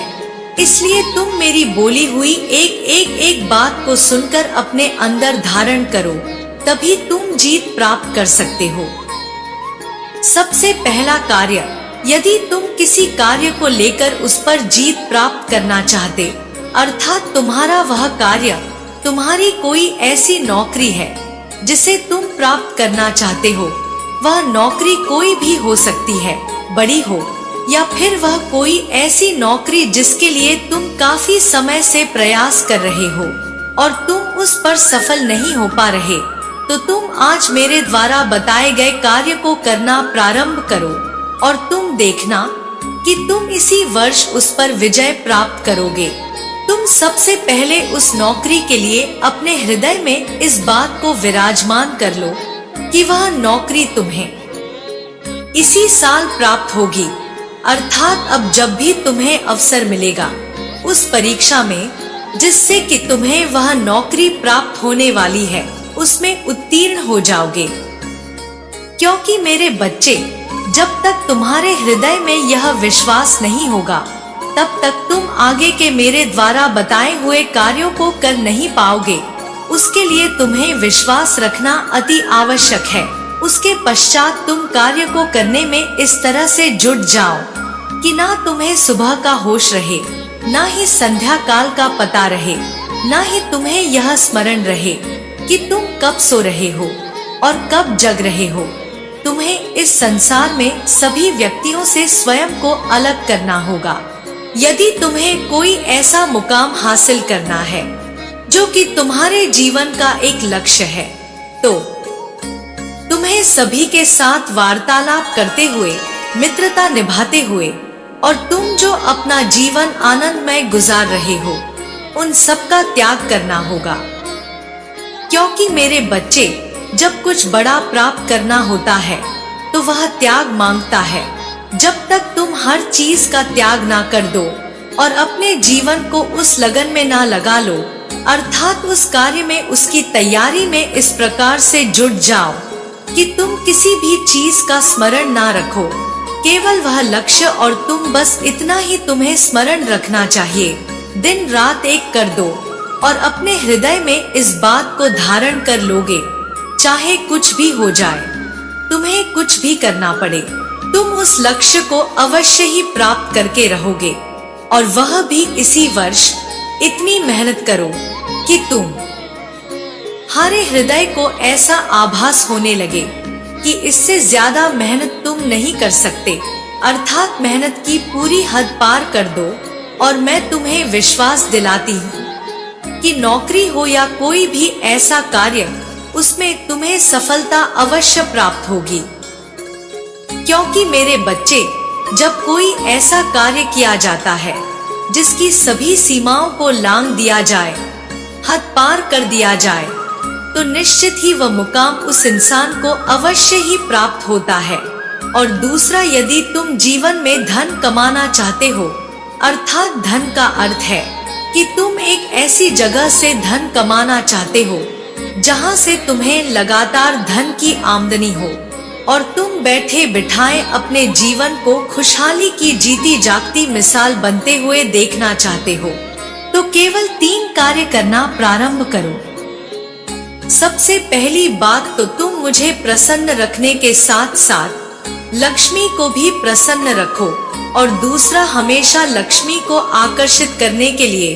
इसलिए तुम मेरी बोली हुई एक बात को सुनकर अपने अंदर धारण करो, तभी तुम जीत प्राप्त कर सकते हो। सबसे पहला कार्य, यदि तुम किसी कार्य को लेकर उस पर जीत प्राप्त करना चाहते, अर्थात तुम्हारा वह कार्य, तुम्हारी कोई ऐसी नौकरी है जिसे तुम प्राप्त करना चाहते हो, वह नौकरी कोई भी हो सकती है, बड़ी हो या फिर वह कोई ऐसी नौकरी जिसके लिए तुम काफी समय से प्रयास कर रहे हो और तुम उस पर सफल नहीं हो पा रहे, तो तुम आज मेरे द्वारा बताए गए कार्य को करना प्रारंभ करो और तुम देखना कि तुम इसी वर्ष उस पर विजय प्राप्त करोगे। तुम सबसे पहले उस नौकरी के लिए अपने हृदय में इस बात को विराजमान कर लो कि वह नौकरी तुम्हें इसी साल प्राप्त होगी, अर्थात अब जब भी तुम्हें अवसर मिलेगा उस परीक्षा में जिससे कि तुम्हें वह नौकरी प्राप्त होने वाली है, उसमें उत्तीर्ण हो जाओगे। क्योंकि मेरे बच्चे, जब तक तुम्हारे हृदय में यह विश्वास नहीं होगा, तब तक तुम आगे के मेरे द्वारा बताए हुए कार्यों को कर नहीं पाओगे। उसके लिए तुम्हें विश्वास रखना अति आवश्यक है। उसके पश्चात तुम कार्य को करने में इस तरह से जुट जाओ कि ना तुम्हें सुबह का होश रहे, ना ही संध्या काल का पता रहे, ना ही तुम्हें यह स्मरण रहे कि तुम कब सो रहे हो और कब जग रहे हो। तुम्हें इस संसार में सभी व्यक्तियों से स्वयं को अलग करना होगा। यदि तुम्हें कोई ऐसा मुकाम हासिल करना है जो कि तुम्हारे जीवन का एक लक्ष्य है, तो तुम्हें सभी के साथ वार्तालाप करते हुए, मित्रता निभाते हुए और तुम जो अपना जीवन आनंदमय गुजार रहे हो, उन सब का त्याग करना होगा। क्योंकि मेरे बच्चे, जब कुछ बड़ा प्राप्त करना होता है तो वह त्याग मांगता है। जब तक तुम हर चीज का त्याग ना कर दो और अपने जीवन को उस लगन में ना लगा लो, अर्थात उस कार्य में, उसकी तैयारी में इस प्रकार से जुट जाओ कि तुम किसी भी चीज का स्मरण ना रखो, केवल वह लक्ष्य और तुम, बस इतना ही तुम्हें स्मरण रखना चाहिए। दिन रात एक कर दो और अपने हृदय में इस बात को धारण कर लोगे, चाहे कुछ भी हो जाए, तुम्हें कुछ भी करना पड़े, तुम उस लक्ष्य को अवश्य ही प्राप्त करके रहोगे। और वह भी इसी वर्ष। इतनी मेहनत करो कि तुम्हारे हृदय को ऐसा आभास होने लगे कि इससे ज्यादा मेहनत तुम नहीं कर सकते, अर्थात मेहनत की पूरी हद पार कर दो। और मैं तुम्हें विश्वास दिलाती हूँ कि नौकरी हो या कोई भी ऐसा कार्य, उसमें तुम्हें सफलता अवश्य प्राप्त होगी। क्योंकि मेरे बच्चे, जब कोई ऐसा कार्य किया जाता है जिसकी सभी सीमाओं को लांघ दिया जाए, हद पार कर दिया जाए, तो निश्चित ही वह मुकाम उस इंसान को अवश्य ही प्राप्त होता है। और दूसरा, यदि तुम जीवन में धन कमाना चाहते हो, अर्थात धन का अर्थ है कि तुम एक ऐसी जगह से धन कमाना चाहते हो जहां से तुम्हें लगातार धन की आमदनी हो और तुम बैठे बिठाए अपने जीवन को खुशहाली की जीती जागती मिसाल बनते हुए देखना चाहते हो, तो केवल 3 कार्य करना प्रारंभ करो। सबसे पहली बात तो तुम मुझे प्रसन्न रखने के साथ साथ लक्ष्मी को भी प्रसन्न रखो। और दूसरा, हमेशा लक्ष्मी को आकर्षित करने के लिए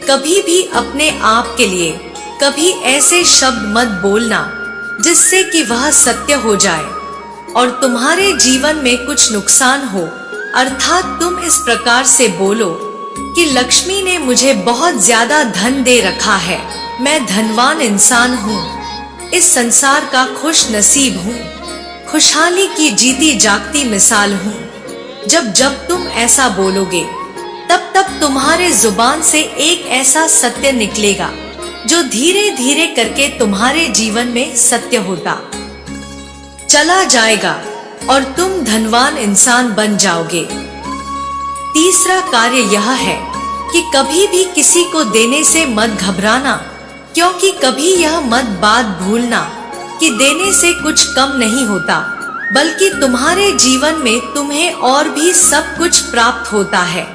कभी भी अपने आप के लिए कभी ऐसे शब्द मत बोलना जिससे कि वह सत्य हो जाए और तुम्हारे जीवन में कुछ नुकसान हो। अर्थात तुम इस प्रकार से बोलो कि लक्ष्मी ने मुझे बहुत ज्यादा धन दे रखा है, मैं धनवान इंसान हूँ, इस संसार का खुश नसीब हूँ, खुशहाली की जीती जागती मिसाल हूँ। जब तुम ऐसा बोलोगे, तब तुम्हारे जुबान से एक ऐसा सत्य निकलेगा जो धीरे धीरे करके तुम्हारे जीवन में सत्य होता चला जाएगा और तुम धनवान इंसान बन जाओगे। तीसरा कार्य यह है कि कभी भी किसी को देने से मत घबराना, क्योंकि कभी यह मत बात भूलना कि देने से कुछ कम नहीं होता, बल्कि तुम्हारे जीवन में तुम्हें और भी सब कुछ प्राप्त होता है।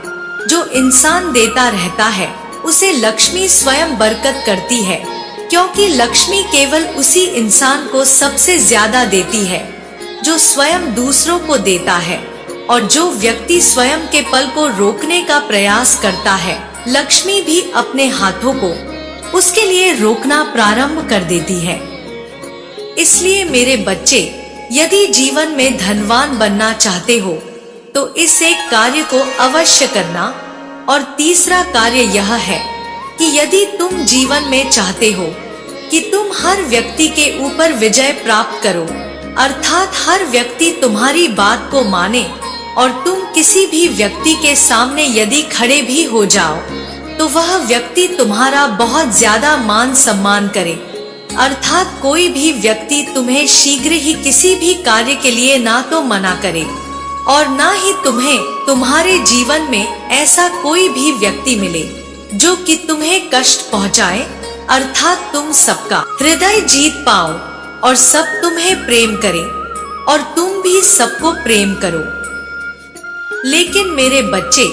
जो इंसान देता रहता है उसे लक्ष्मी स्वयं बरकत करती है, क्योंकि लक्ष्मी केवल उसी इंसान को सबसे ज्यादा देती है जो स्वयं दूसरों को देता है। और जो व्यक्ति स्वयं के पल को रोकने का प्रयास करता है, लक्ष्मी भी अपने हाथों को उसके लिए रोकना प्रारंभ कर देती है। इसलिए मेरे बच्चे, यदि जीवन में धनवान बनना चाहते हो तो इस एक कार्य को अवश्य करना। और तीसरा कार्य यह है कि यदि तुम जीवन में चाहते हो कि तुम हर व्यक्ति के ऊपर विजय प्राप्त करो, अर्थात हर व्यक्ति तुम्हारी बात को माने और तुम किसी भी व्यक्ति के सामने यदि खड़े भी हो जाओ तो वह व्यक्ति तुम्हारा बहुत ज्यादा मान सम्मान करे, अर्थात कोई भी व्यक्ति तुम्हें शीघ्र ही किसी भी कार्य के लिए ना तो मना करे और ना ही तुम्हें तुम्हारे जीवन में ऐसा कोई भी व्यक्ति मिले जो कि तुम्हें कष्ट पहुंचाए, अर्थात तुम सबका हृदय जीत पाओ और सब तुम्हें प्रेम करें और तुम भी सबको प्रेम करो। लेकिन मेरे बच्चे,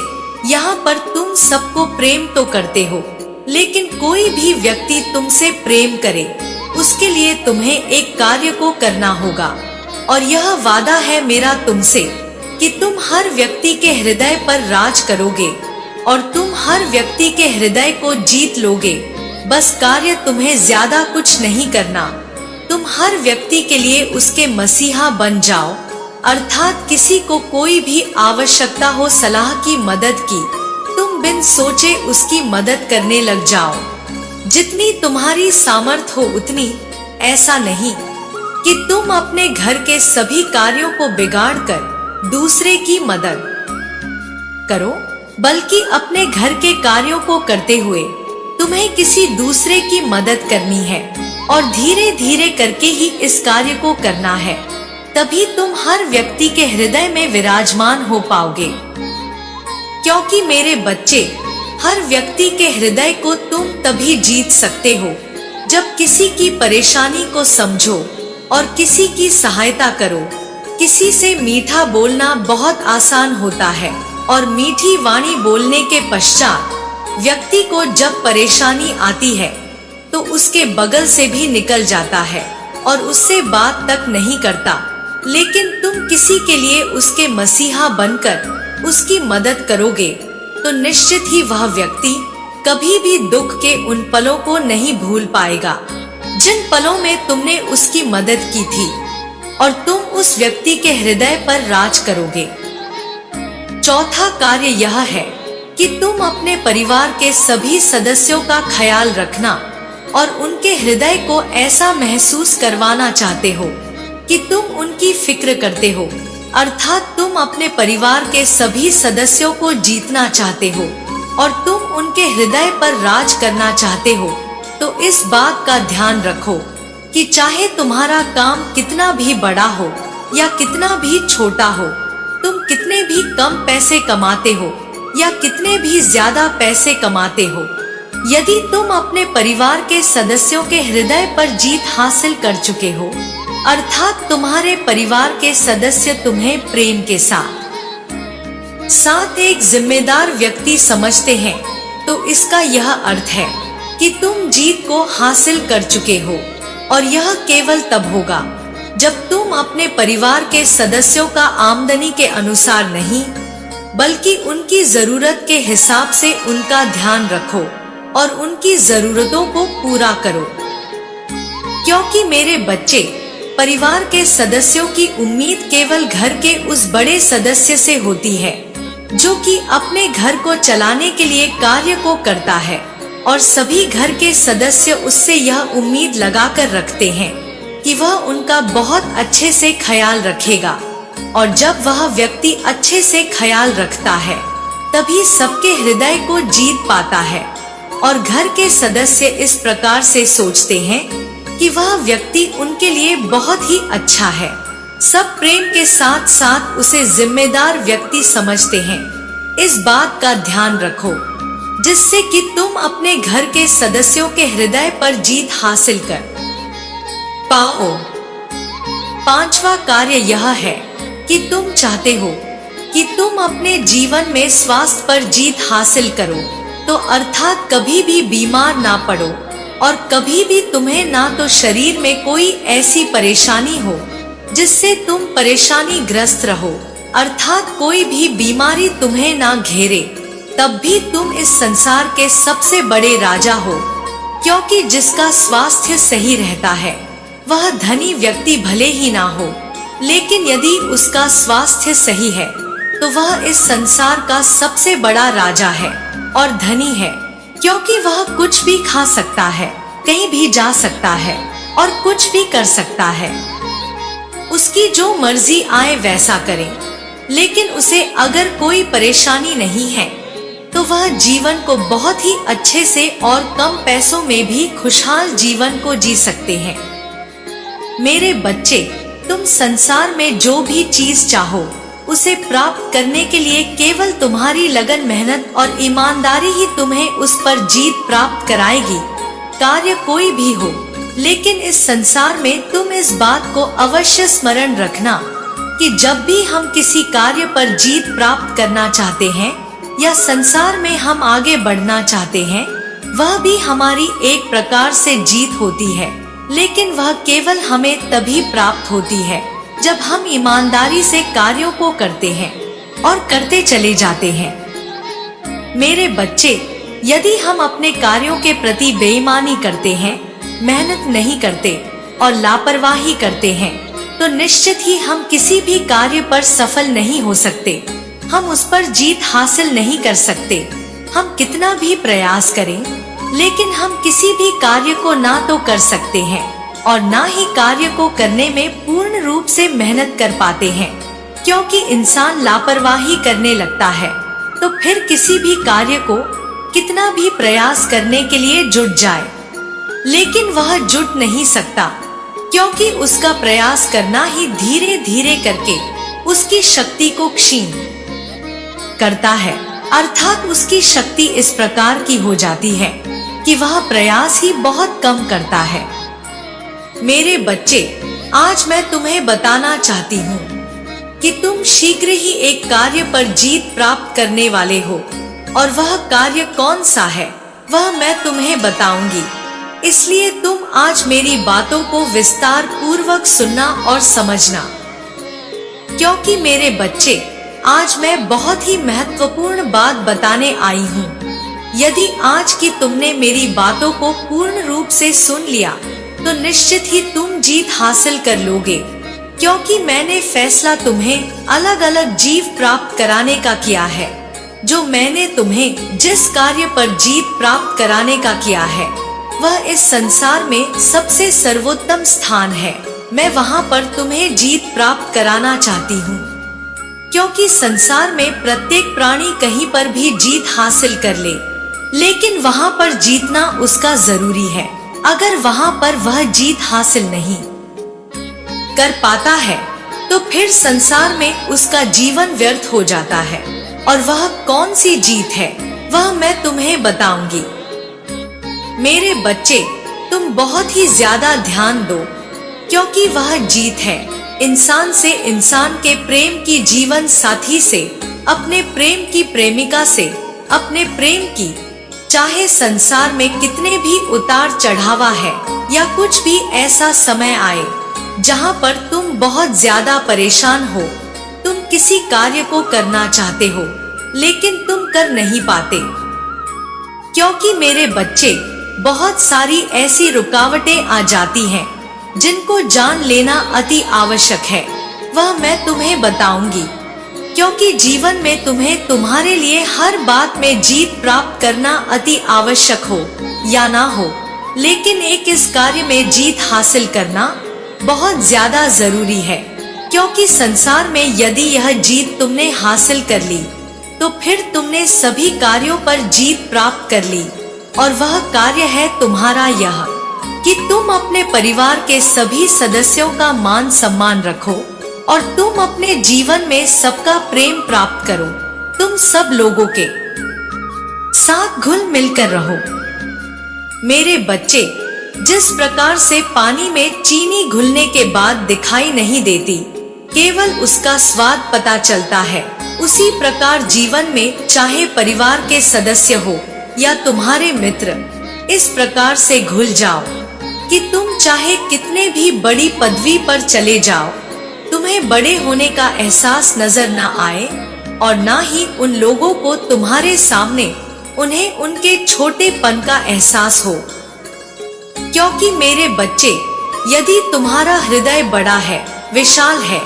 यहाँ पर तुम सबको प्रेम तो करते हो, लेकिन कोई भी व्यक्ति तुमसे प्रेम करे उसके लिए तुम्हें एक कार्य को करना होगा। और यह वादा है मेरा तुमसे कि तुम हर व्यक्ति के हृदय पर राज करोगे और तुम हर व्यक्ति के हृदय को जीत लोगे। बस कार्य तुम्हें ज्यादा कुछ नहीं करना, तुम हर व्यक्ति के लिए उसके मसीहा बन जाओ, अर्थात किसी को कोई भी आवश्यकता हो सलाह की मदद की, तुम बिन सोचे उसकी मदद करने लग जाओ। जितनी तुम्हारी सामर्थ हो उतनी, ऐसा नहीं कि तुम अपने घर के सभी कार्यों को बिगाड़कर दूसरे की मदद करो, बल्कि अपने घर के कार्यों को करते हुए तुम्हें किसी दूसरे की मदद करनी है और धीरे धीरे करके ही इस कार्य को करना है। तभी तुम हर व्यक्ति के हृदय में विराजमान हो पाओगे। क्योंकि मेरे बच्चे, हर व्यक्ति के हृदय को तुम तभी जीत सकते हो जब किसी की परेशानी को समझो और किसी की सहायता करो। किसी से मीठा बोलना बहुत आसान होता है और मीठी वाणी बोलने के पश्चात व्यक्ति को जब परेशानी आती है तो उसके बगल से भी निकल जाता है और उससे बात तक नहीं करता। लेकिन तुम किसी के लिए उसके मसीहा बनकर उसकी मदद करोगे तो निश्चित ही वह व्यक्ति कभी भी दुख के उन पलों को नहीं भूल पाएगा जिन पलों में तुमने उसकी मदद की थी, और तुम उस व्यक्ति के हृदय पर राज करोगे। चौथा कार्य यह है कि तुम अपने परिवार के सभी सदस्यों का ख्याल रखना और उनके हृदय को ऐसा महसूस करवाना चाहते हो कि तुम उनकी फिक्र करते हो, अर्थात तुम अपने परिवार के सभी सदस्यों को जीतना चाहते हो और तुम उनके हृदय पर राज करना चाहते हो। तो इस बात का ध्यान रखो कि चाहे तुम्हारा काम कितना भी बड़ा हो या कितना भी छोटा हो, तुम कितने भी कम पैसे कमाते हो या कितने भी ज्यादा पैसे कमाते हो, यदि तुम अपने परिवार के सदस्यों के हृदय पर जीत हासिल कर चुके हो, अर्थात तुम्हारे परिवार के सदस्य तुम्हें प्रेम के साथ एक जिम्मेदार व्यक्ति समझते हैं, तो इसका यह अर्थ है कि तुम जीत को हासिल कर चुके हो। और यह केवल तब होगा जब तुम अपने परिवार के सदस्यों का आमदनी के अनुसार नहीं, बल्कि उनकी जरूरत के हिसाब से उनका ध्यान रखो और उनकी जरूरतों को पूरा करो। क्योंकि मेरे बच्चे, परिवार के सदस्यों की उम्मीद केवल घर के उस बड़े सदस्य से होती है जो कि अपने घर को चलाने के लिए कार्य को करता है, और सभी घर के सदस्य उससे यह उम्मीद लगाकर रखते हैं कि वह उनका बहुत अच्छे से ख्याल रखेगा। और जब वह व्यक्ति अच्छे से ख्याल रखता है तभी सबके हृदय को जीत पाता है। और घर के सदस्य इस प्रकार से सोचते हैं कि वह व्यक्ति उनके लिए बहुत ही अच्छा है। सब प्रेम के साथ साथ उसे जिम्मेदार व्यक्ति समझते हैं। इस बात का ध्यान रखो जिससे कि तुम अपने घर के सदस्यों के हृदय पर जीत हासिल कर पाओ। पांचवा कार्य यह है कि तुम चाहते हो कि तुम अपने जीवन में स्वास्थ्य पर जीत हासिल करो, तो अर्थात कभी भी बीमार ना पड़ो और कभी भी तुम्हें ना तो शरीर में कोई ऐसी परेशानी हो जिससे तुम परेशानी ग्रस्त रहो, अर्थात कोई भी बीमारी तुम्हें ना घेरे, तब भी तुम इस संसार के सबसे बड़े राजा हो। क्योंकि जिसका स्वास्थ्य सही रहता है वह धनी व्यक्ति भले ही ना हो, लेकिन यदि उसका स्वास्थ्य सही है तो वह इस संसार का सबसे बड़ा राजा है और धनी है, क्योंकि वह कुछ भी खा सकता है, कहीं भी जा सकता है और कुछ भी कर सकता है। उसकी जो मर्जी आए वैसा करे, लेकिन उसे अगर कोई परेशानी नहीं है तो वह जीवन को बहुत ही अच्छे से और कम पैसों में भी खुशहाल जीवन को जी सकते हैं। मेरे बच्चे, तुम संसार में जो भी चीज चाहो उसे प्राप्त करने के लिए केवल तुम्हारी लगन, मेहनत और ईमानदारी ही तुम्हें उस पर जीत प्राप्त कराएगी, कार्य कोई भी हो। लेकिन इस संसार में तुम इस बात को अवश्य स्मरण रखना कि जब भी हम किसी कार्य पर जीत प्राप्त करना चाहते हैं या संसार में हम आगे बढ़ना चाहते हैं, वह भी हमारी एक प्रकार से जीत होती है, लेकिन वह केवल हमें तभी प्राप्त होती है जब हम ईमानदारी से कार्यों को करते हैं और करते चले जाते हैं। मेरे बच्चे, यदि हम अपने कार्यों के प्रति बेईमानी करते हैं, मेहनत नहीं करते और लापरवाही करते हैं, तो निश्चित ही हम किसी भी कार्य पर सफल नहीं हो सकते, हम उस पर जीत हासिल नहीं कर सकते। हम कितना भी प्रयास करें, लेकिन हम किसी भी कार्य को ना तो कर सकते हैं और ना ही कार्य को करने में पूर्ण रूप से मेहनत कर पाते हैं, क्योंकि इंसान लापरवाही करने लगता है तो फिर किसी भी कार्य को कितना भी प्रयास करने के लिए जुट जाए, लेकिन वह जुट नहीं सकता, क्योंकि उसका प्रयास करना ही धीरे धीरे करके उसकी शक्ति को क्षीण करता है, अर्थात उसकी शक्ति इस प्रकार की हो जाती है कि वह प्रयास ही बहुत कम करता है। मेरे बच्चे, आज मैं तुम्हें बताना चाहती हूँ कि तुम शीघ्र ही एक कार्य पर जीत प्राप्त करने वाले हो, और वह कार्य कौन सा है वह मैं तुम्हें बताऊंगी। इसलिए तुम आज मेरी बातों को विस्तार पूर्वक सुनना और समझना, क्योंकि मेरे बच्चे, आज मैं बहुत ही महत्वपूर्ण बात बताने आई हूँ। यदि आज की तुमने मेरी बातों को पूर्ण रूप से सुन लिया तो निश्चित ही तुम जीत हासिल कर लोगे, क्योंकि मैंने फैसला तुम्हें अलग अलग जीव प्राप्त कराने का किया है। जो मैंने तुम्हें जिस कार्य पर जीत प्राप्त कराने का किया है वह इस संसार में सबसे सर्वोत्तम स्थान है। मैं वहाँ पर तुम्हें जीत प्राप्त कराना चाहती हूँ, क्योंकि संसार में प्रत्येक प्राणी कहीं पर भी जीत हासिल कर ले, लेकिन वहाँ पर जीतना उसका जरूरी है। अगर वहाँ पर वह जीत हासिल नहीं कर पाता है तो फिर संसार में उसका जीवन व्यर्थ हो जाता है। और वह कौन सी जीत है वह मैं तुम्हें बताऊंगी। मेरे बच्चे, तुम बहुत ही ज्यादा ध्यान दो, क्योंकि वह जीत है इंसान से, इंसान के प्रेम की जीवन साथी से, अपने प्रेम की प्रेमिका से, अपने प्रेम की, चाहे संसार में कितने भी उतार चढ़ावा है या कुछ भी ऐसा समय आए जहाँ पर तुम बहुत ज्यादा परेशान हो, तुम किसी कार्य को करना चाहते हो लेकिन तुम कर नहीं पाते, क्योंकि मेरे बच्चे, बहुत सारी ऐसी रुकावटें आ जाती हैं जिनको जान लेना अति आवश्यक है। वह मैं तुम्हें बताऊंगी, क्योंकि जीवन में तुम्हें तुम्हारे लिए हर बात में जीत प्राप्त करना अति आवश्यक हो या ना हो, लेकिन एक इस कार्य में जीत हासिल करना बहुत ज्यादा जरूरी है। क्योंकि संसार में यदि यह जीत तुमने हासिल कर ली तो फिर तुमने सभी कार्यों पर जीत प्राप्त कर ली, और वह कार्य है तुम्हारा यह कि तुम अपने परिवार के सभी सदस्यों का मान सम्मान रखो और तुम अपने जीवन में सबका प्रेम प्राप्त करो। तुम सब लोगों के साथ घुल मिलकर रहो। मेरे बच्चे, जिस प्रकार से पानी में चीनी घुलने के बाद दिखाई नहीं देती, केवल उसका स्वाद पता चलता है। उसी प्रकार जीवन में चाहे परिवार के सदस्य हो या तुम्हारे मित्र, इस प्रकार से घुल जाओ कि तुम चाहे कितने भी बड़ी पदवी पर चले जाओ, तुम्हें बड़े होने का एहसास नजर न आए और ना ही उन लोगों को तुम्हारे सामने उन्हें उनके छोटेपन का एहसास हो। क्योंकि मेरे बच्चे, यदि तुम्हारा हृदय बड़ा है, विशाल है,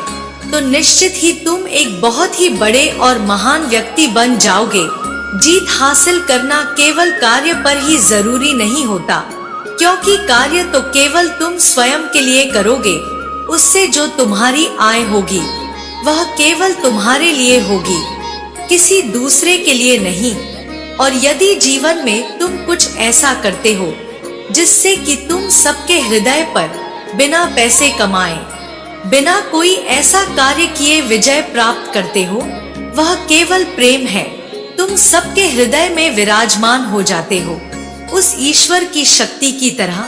तो निश्चित ही तुम एक बहुत ही बड़े और महान व्यक्ति बन जाओगे। जीत हासिल करना केवल कार्य पर ही जरूरी नहीं होता, क्योंकि कार्य तो केवल तुम स्वयं के लिए करोगे। उससे जो तुम्हारी आय होगी वह केवल तुम्हारे लिए होगी, किसी दूसरे के लिए नहीं। और यदि जीवन में तुम कुछ ऐसा करते हो जिससे कि तुम सबके हृदय पर बिना पैसे कमाए, बिना कोई ऐसा कार्य किए विजय प्राप्त करते हो, वह केवल प्रेम है। तुम सबके हृदय में विराजमान हो जाते हो उस ईश्वर की शक्ति की तरह।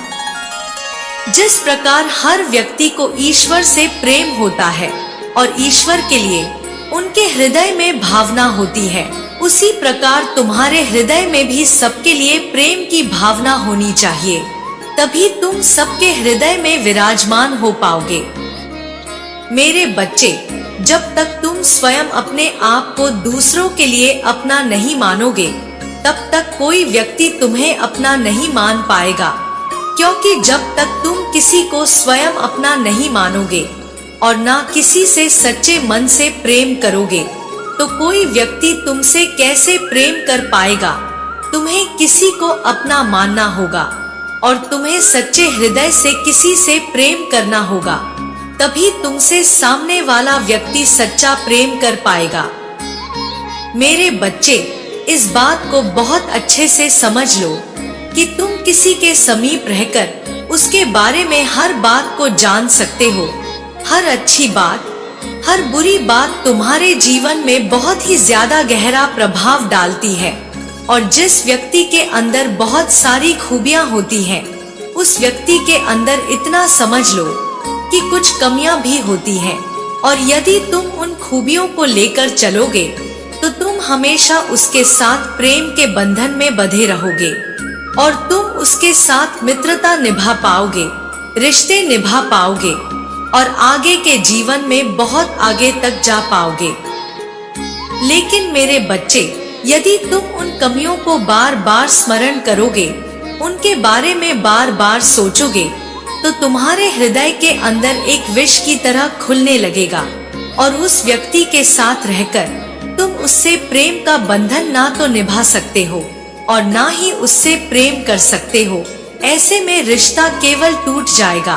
जिस प्रकार हर व्यक्ति को ईश्वर से प्रेम होता है और ईश्वर के लिए उनके हृदय में भावना होती है, उसी प्रकार तुम्हारे हृदय में भी सबके लिए प्रेम की भावना होनी चाहिए। तभी तुम सबके हृदय में विराजमान हो पाओगे। मेरे बच्चे, जब तक तुम स्वयं अपने आप को दूसरों के लिए अपना नहीं मानोगे, तब तक कोई व्यक्ति तुम्हें अपना नहीं मान पाएगा। क्योंकि जब तक तुम किसी को स्वयं अपना नहीं मानोगे और ना किसी से सच्चे मन से प्रेम करोगे, तो कोई व्यक्ति तुमसे कैसे प्रेम कर पाएगा। तुम्हें किसी को अपना मानना होगा और तुम्हें सच्चे हृदय से किसी से प्रेम करना होगा, तभी तुमसे सामने वाला व्यक्ति सच्चा प्रेम कर पाएगा। मेरे बच्चे, इस बात को बहुत अच्छे से समझ लो कि तुम किसी के समीप रहकर उसके बारे में हर बात को जान सकते हो। हर अच्छी बात, हर बुरी बात तुम्हारे जीवन में बहुत ही ज्यादा गहरा प्रभाव डालती है। और जिस व्यक्ति के अंदर बहुत सारी खूबियां होती हैं, उस व्यक्ति के अंदर इतना समझ लो कि कुछ कमियां भी होती हैं। और यदि तुम उन खूबियों को लेकर चलोगे तो तुम हमेशा उसके साथ प्रेम के बंधन में बंधे रहोगे और तुम उसके साथ मित्रता निभा पाओगे, रिश्ते निभा पाओगे और आगे के जीवन में बहुत आगे तक जा पाओगे। लेकिन मेरे बच्चे, यदि तुम उन कमियों को बार बार स्मरण करोगे, उनके बारे में बार बार सोचोगे, तो तुम्हारे हृदय के अंदर एक विष की तरह खुलने लगेगा और उस व्यक्ति के साथ रहकर तुम उससे प्रेम का बंधन ना तो निभा सकते हो और ना ही उससे प्रेम कर सकते हो। ऐसे में रिश्ता केवल टूट जाएगा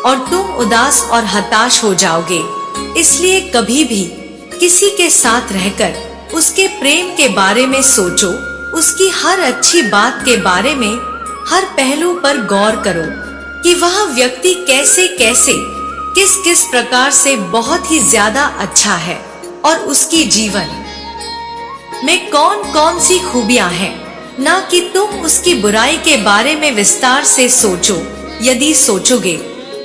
और तुम उदास और हताश हो जाओगे। इसलिए कभी भी किसी के साथ रहकर उसके प्रेम के बारे में सोचो, उसकी हर अच्छी बात के बारे में, हर पहलू पर गौर करो कि वह व्यक्ति कैसे कैसे, किस किस प्रकार से बहुत ही ज्यादा अच्छा है और उसकी जीवन में कौन कौन सी खूबियां हैं, ना कि तुम उसकी बुराई के बारे में विस्तार से सोचो। यदि सोचोगे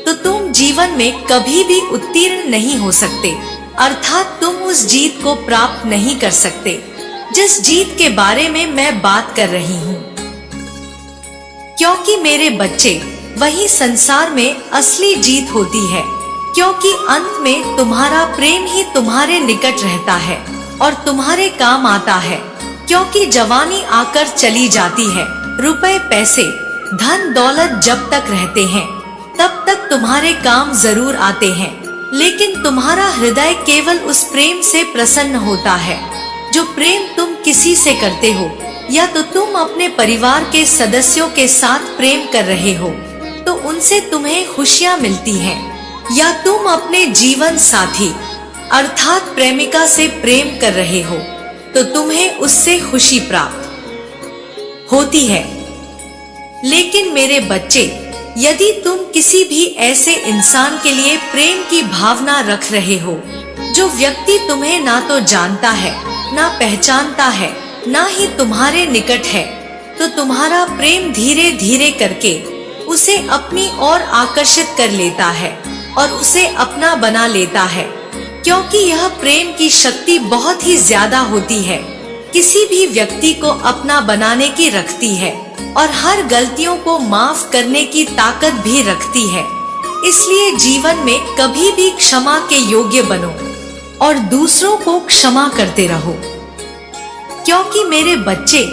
तो तुम जीवन में कभी भी उत्तीर्ण नहीं हो सकते, अर्थात तुम उस जीत को प्राप्त नहीं कर सकते जिस जीत के बारे में मैं बात कर रही हूँ। क्योंकि मेरे बच्चे, वही संसार में असली जीत होती है, क्योंकि अंत में तुम्हारा प्रेम ही तुम्हारे निकट रहता है और तुम्हारे काम आता है। क्योंकि जवानी आकर चली जाती है, रुपए पैसे धन दौलत जब तक रहते हैं तब तक तुम्हारे काम जरूर आते हैं, लेकिन तुम्हारा हृदय केवल उस प्रेम से प्रसन्न होता है जो प्रेम तुम किसी से करते हो, या तो तुम अपने परिवार के सदस्यों के साथ प्रेम कर रहे हो तो उनसे तुम्हें खुशियां मिलती हैं, या तुम अपने जीवन साथी अर्थात प्रेमिका से प्रेम कर रहे हो तो तुम्हें उससे खुशी प्राप्त होती है। लेकिन मेरे बच्चे, यदि तुम किसी भी ऐसे इंसान के लिए प्रेम की भावना रख रहे हो जो व्यक्ति तुम्हें ना तो जानता है, ना पहचानता है, ना ही तुम्हारे निकट है, तो तुम्हारा प्रेम धीरे धीरे करके उसे अपनी ओर आकर्षित कर लेता है और उसे अपना बना लेता है क्योंकि यह प्रेम की शक्ति बहुत ही ज्यादा होती है, किसी भी व्यक्ति को अपना बनाने की रखती है और हर गलतियों को माफ करने की ताकत भी रखती है। इसलिए जीवन में कभी भी क्षमा के योग्य बनो और दूसरों को क्षमा करते रहो। क्योंकि मेरे बच्चे,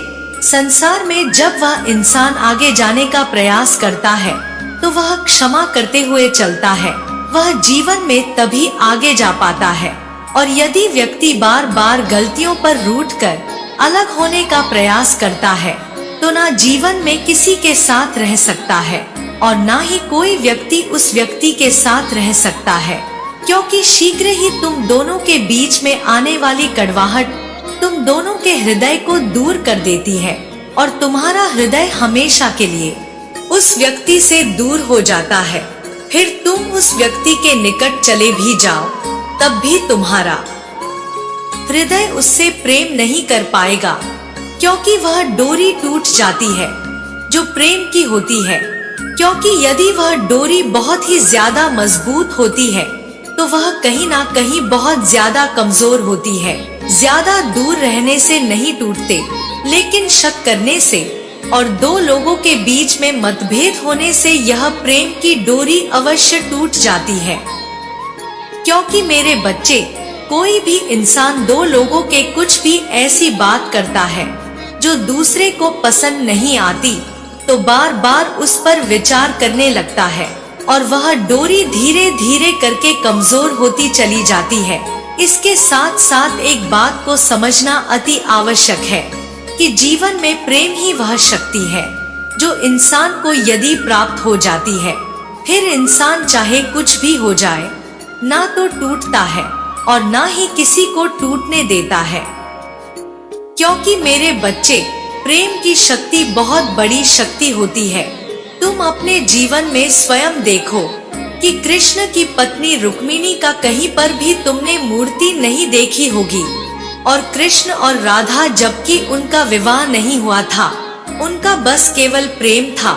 संसार में जब वह इंसान आगे जाने का प्रयास करता है तो वह क्षमा करते हुए चलता है, वह जीवन में तभी आगे जा पाता है। और यदि व्यक्ति बार बार गलतियों पर रूठकर अलग होने का प्रयास करता है तो ना जीवन में किसी के साथ रह सकता है और ना ही कोई व्यक्ति उस व्यक्ति के साथ रह सकता है, क्योंकि शीघ्र ही तुम दोनों के बीच में आने वाली कड़वाहट तुम दोनों के हृदय को दूर कर देती है और तुम्हारा हृदय हमेशा के लिए उस व्यक्ति से दूर हो जाता है। फिर तुम उस व्यक्ति के निकट चले भी जाओ तब भी तुम्हारा हृदय उससे प्रेम नहीं कर पाएगा, क्योंकि वह डोरी टूट जाती है जो प्रेम की होती है। क्योंकि यदि वह डोरी बहुत ही ज्यादा मजबूत होती है तो वह कहीं ना कहीं बहुत ज्यादा कमजोर होती है। ज्यादा दूर रहने से नहीं टूटते, लेकिन शक करने से और दो लोगों के बीच में मतभेद होने से यह प्रेम की डोरी अवश्य टूट जाती है। क्योंकि मेरे बच्चे, कोई भी इंसान दो लोगों के कुछ भी ऐसी बात करता है जो दूसरे को पसंद नहीं आती तो बार बार उस पर विचार करने लगता है और वह डोरी धीरे धीरे करके कमजोर होती चली जाती है। इसके साथ साथ एक बात को समझना अति आवश्यक है कि जीवन में प्रेम ही वह शक्ति है जो इंसान को यदि प्राप्त हो जाती है फिर इंसान चाहे कुछ भी हो जाए ना तो टूटता है और ना ही किसी को टूटने देता है। क्योंकि मेरे बच्चे, प्रेम की शक्ति बहुत बड़ी शक्ति होती है। तुम अपने जीवन में स्वयं देखो कि कृष्ण की पत्नी रुक्मिणी का कहीं पर भी तुमने मूर्ति नहीं देखी होगी, और कृष्ण और राधा जबकि उनका विवाह नहीं हुआ था, उनका बस केवल प्रेम था,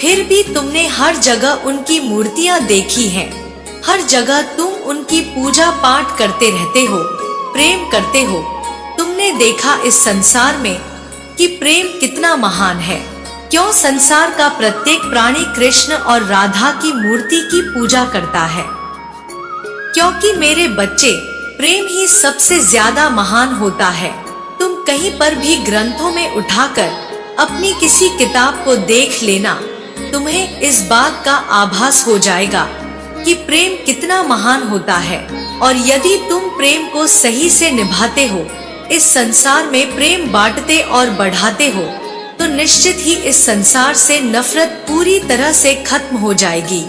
फिर भी तुमने हर जगह उनकी मूर्तियां देखी हैं। हर जगह तुम उनकी पूजा पाठ करते रहते हो, प्रेम करते हो। तुमने देखा इस संसार में कि प्रेम कितना महान है। क्यों संसार का प्रत्येक प्राणी कृष्ण और राधा की मूर्ति की पूजा करता है? क्योंकि मेरे बच्चे, प्रेम ही सबसे ज्यादा महान होता है। तुम कहीं पर भी ग्रंथों में उठाकर अपनी किसी किताब को देख लेना, तुम्हें इस बात का आभास हो जाएगा कि प्रेम कितना महान होता है। और यदि तुम प्रेम को सही से निभाते हो, इस संसार में प्रेम बांटते और बढ़ाते हो, तो निश्चित ही इस संसार से नफरत पूरी तरह से खत्म हो जाएगी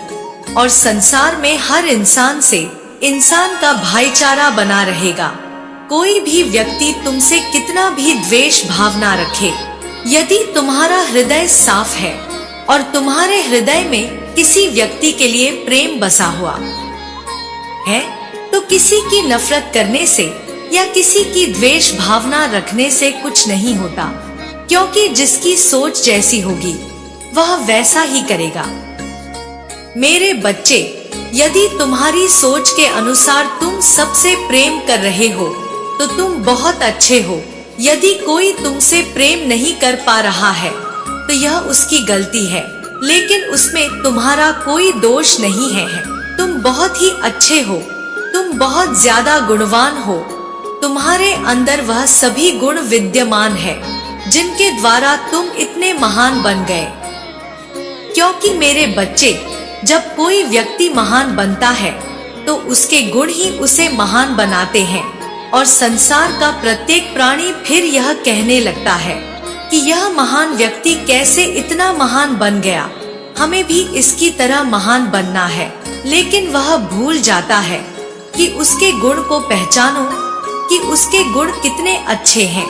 और संसार में हर इंसान से इंसान का भाईचारा बना रहेगा। कोई भी व्यक्ति तुमसे कितना भी द्वेष भावना रखे, यदि तुम्हारा हृदय साफ है और तुम्हारे हृदय में किसी व्यक्ति के लिए प्रेम बसा हुआ है, तो किसी की नफरत करने से या किसी की द्वेष भावना रखने से कुछ नहीं होता, क्योंकि जिसकी सोच जैसी होगी वह वैसा ही करेगा। मेरे बच्चे, यदि तुम्हारी सोच के अनुसार तुम सबसे प्रेम कर रहे हो तो तुम बहुत अच्छे हो। यदि कोई तुमसे प्रेम नहीं कर पा रहा है तो यह उसकी गलती है, लेकिन उसमें तुम्हारा कोई दोष नहीं है। तुम बहुत ही अच्छे हो, तुम बहुत ज्यादा गुणवान हो, तुम्हारे अंदर वह सभी गुण विद्यमान है जिनके द्वारा तुम इतने महान बन गए। क्योंकि मेरे बच्चे, जब कोई व्यक्ति महान बनता है तो उसके गुण ही उसे महान बनाते हैं और संसार का प्रत्येक प्राणी फिर यह कहने लगता है कि यह महान व्यक्ति कैसे इतना महान बन गया, हमें भी इसकी तरह महान बनना है। लेकिन वह भूल जाता है कि उसके गुण को पहचानो कि उसके गुण कितने अच्छे हैं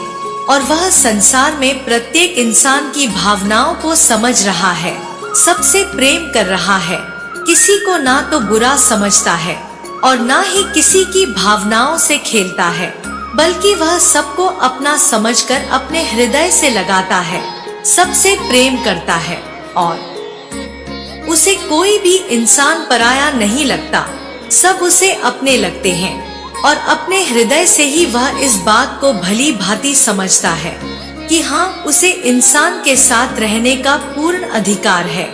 और वह संसार में प्रत्येक इंसान की भावनाओं को समझ रहा है, सबसे प्रेम कर रहा है, किसी को ना तो बुरा समझता है और ना ही किसी की भावनाओं से खेलता है, बल्कि वह सबको अपना समझकर अपने हृदय से लगाता है, सबसे प्रेम करता है और उसे कोई भी इंसान पराया नहीं लगता, सब उसे अपने लगते हैं। और अपने हृदय से ही वह इस बात को भली भांति समझता है कि हाँ, उसे इंसान के साथ रहने का पूर्ण अधिकार है।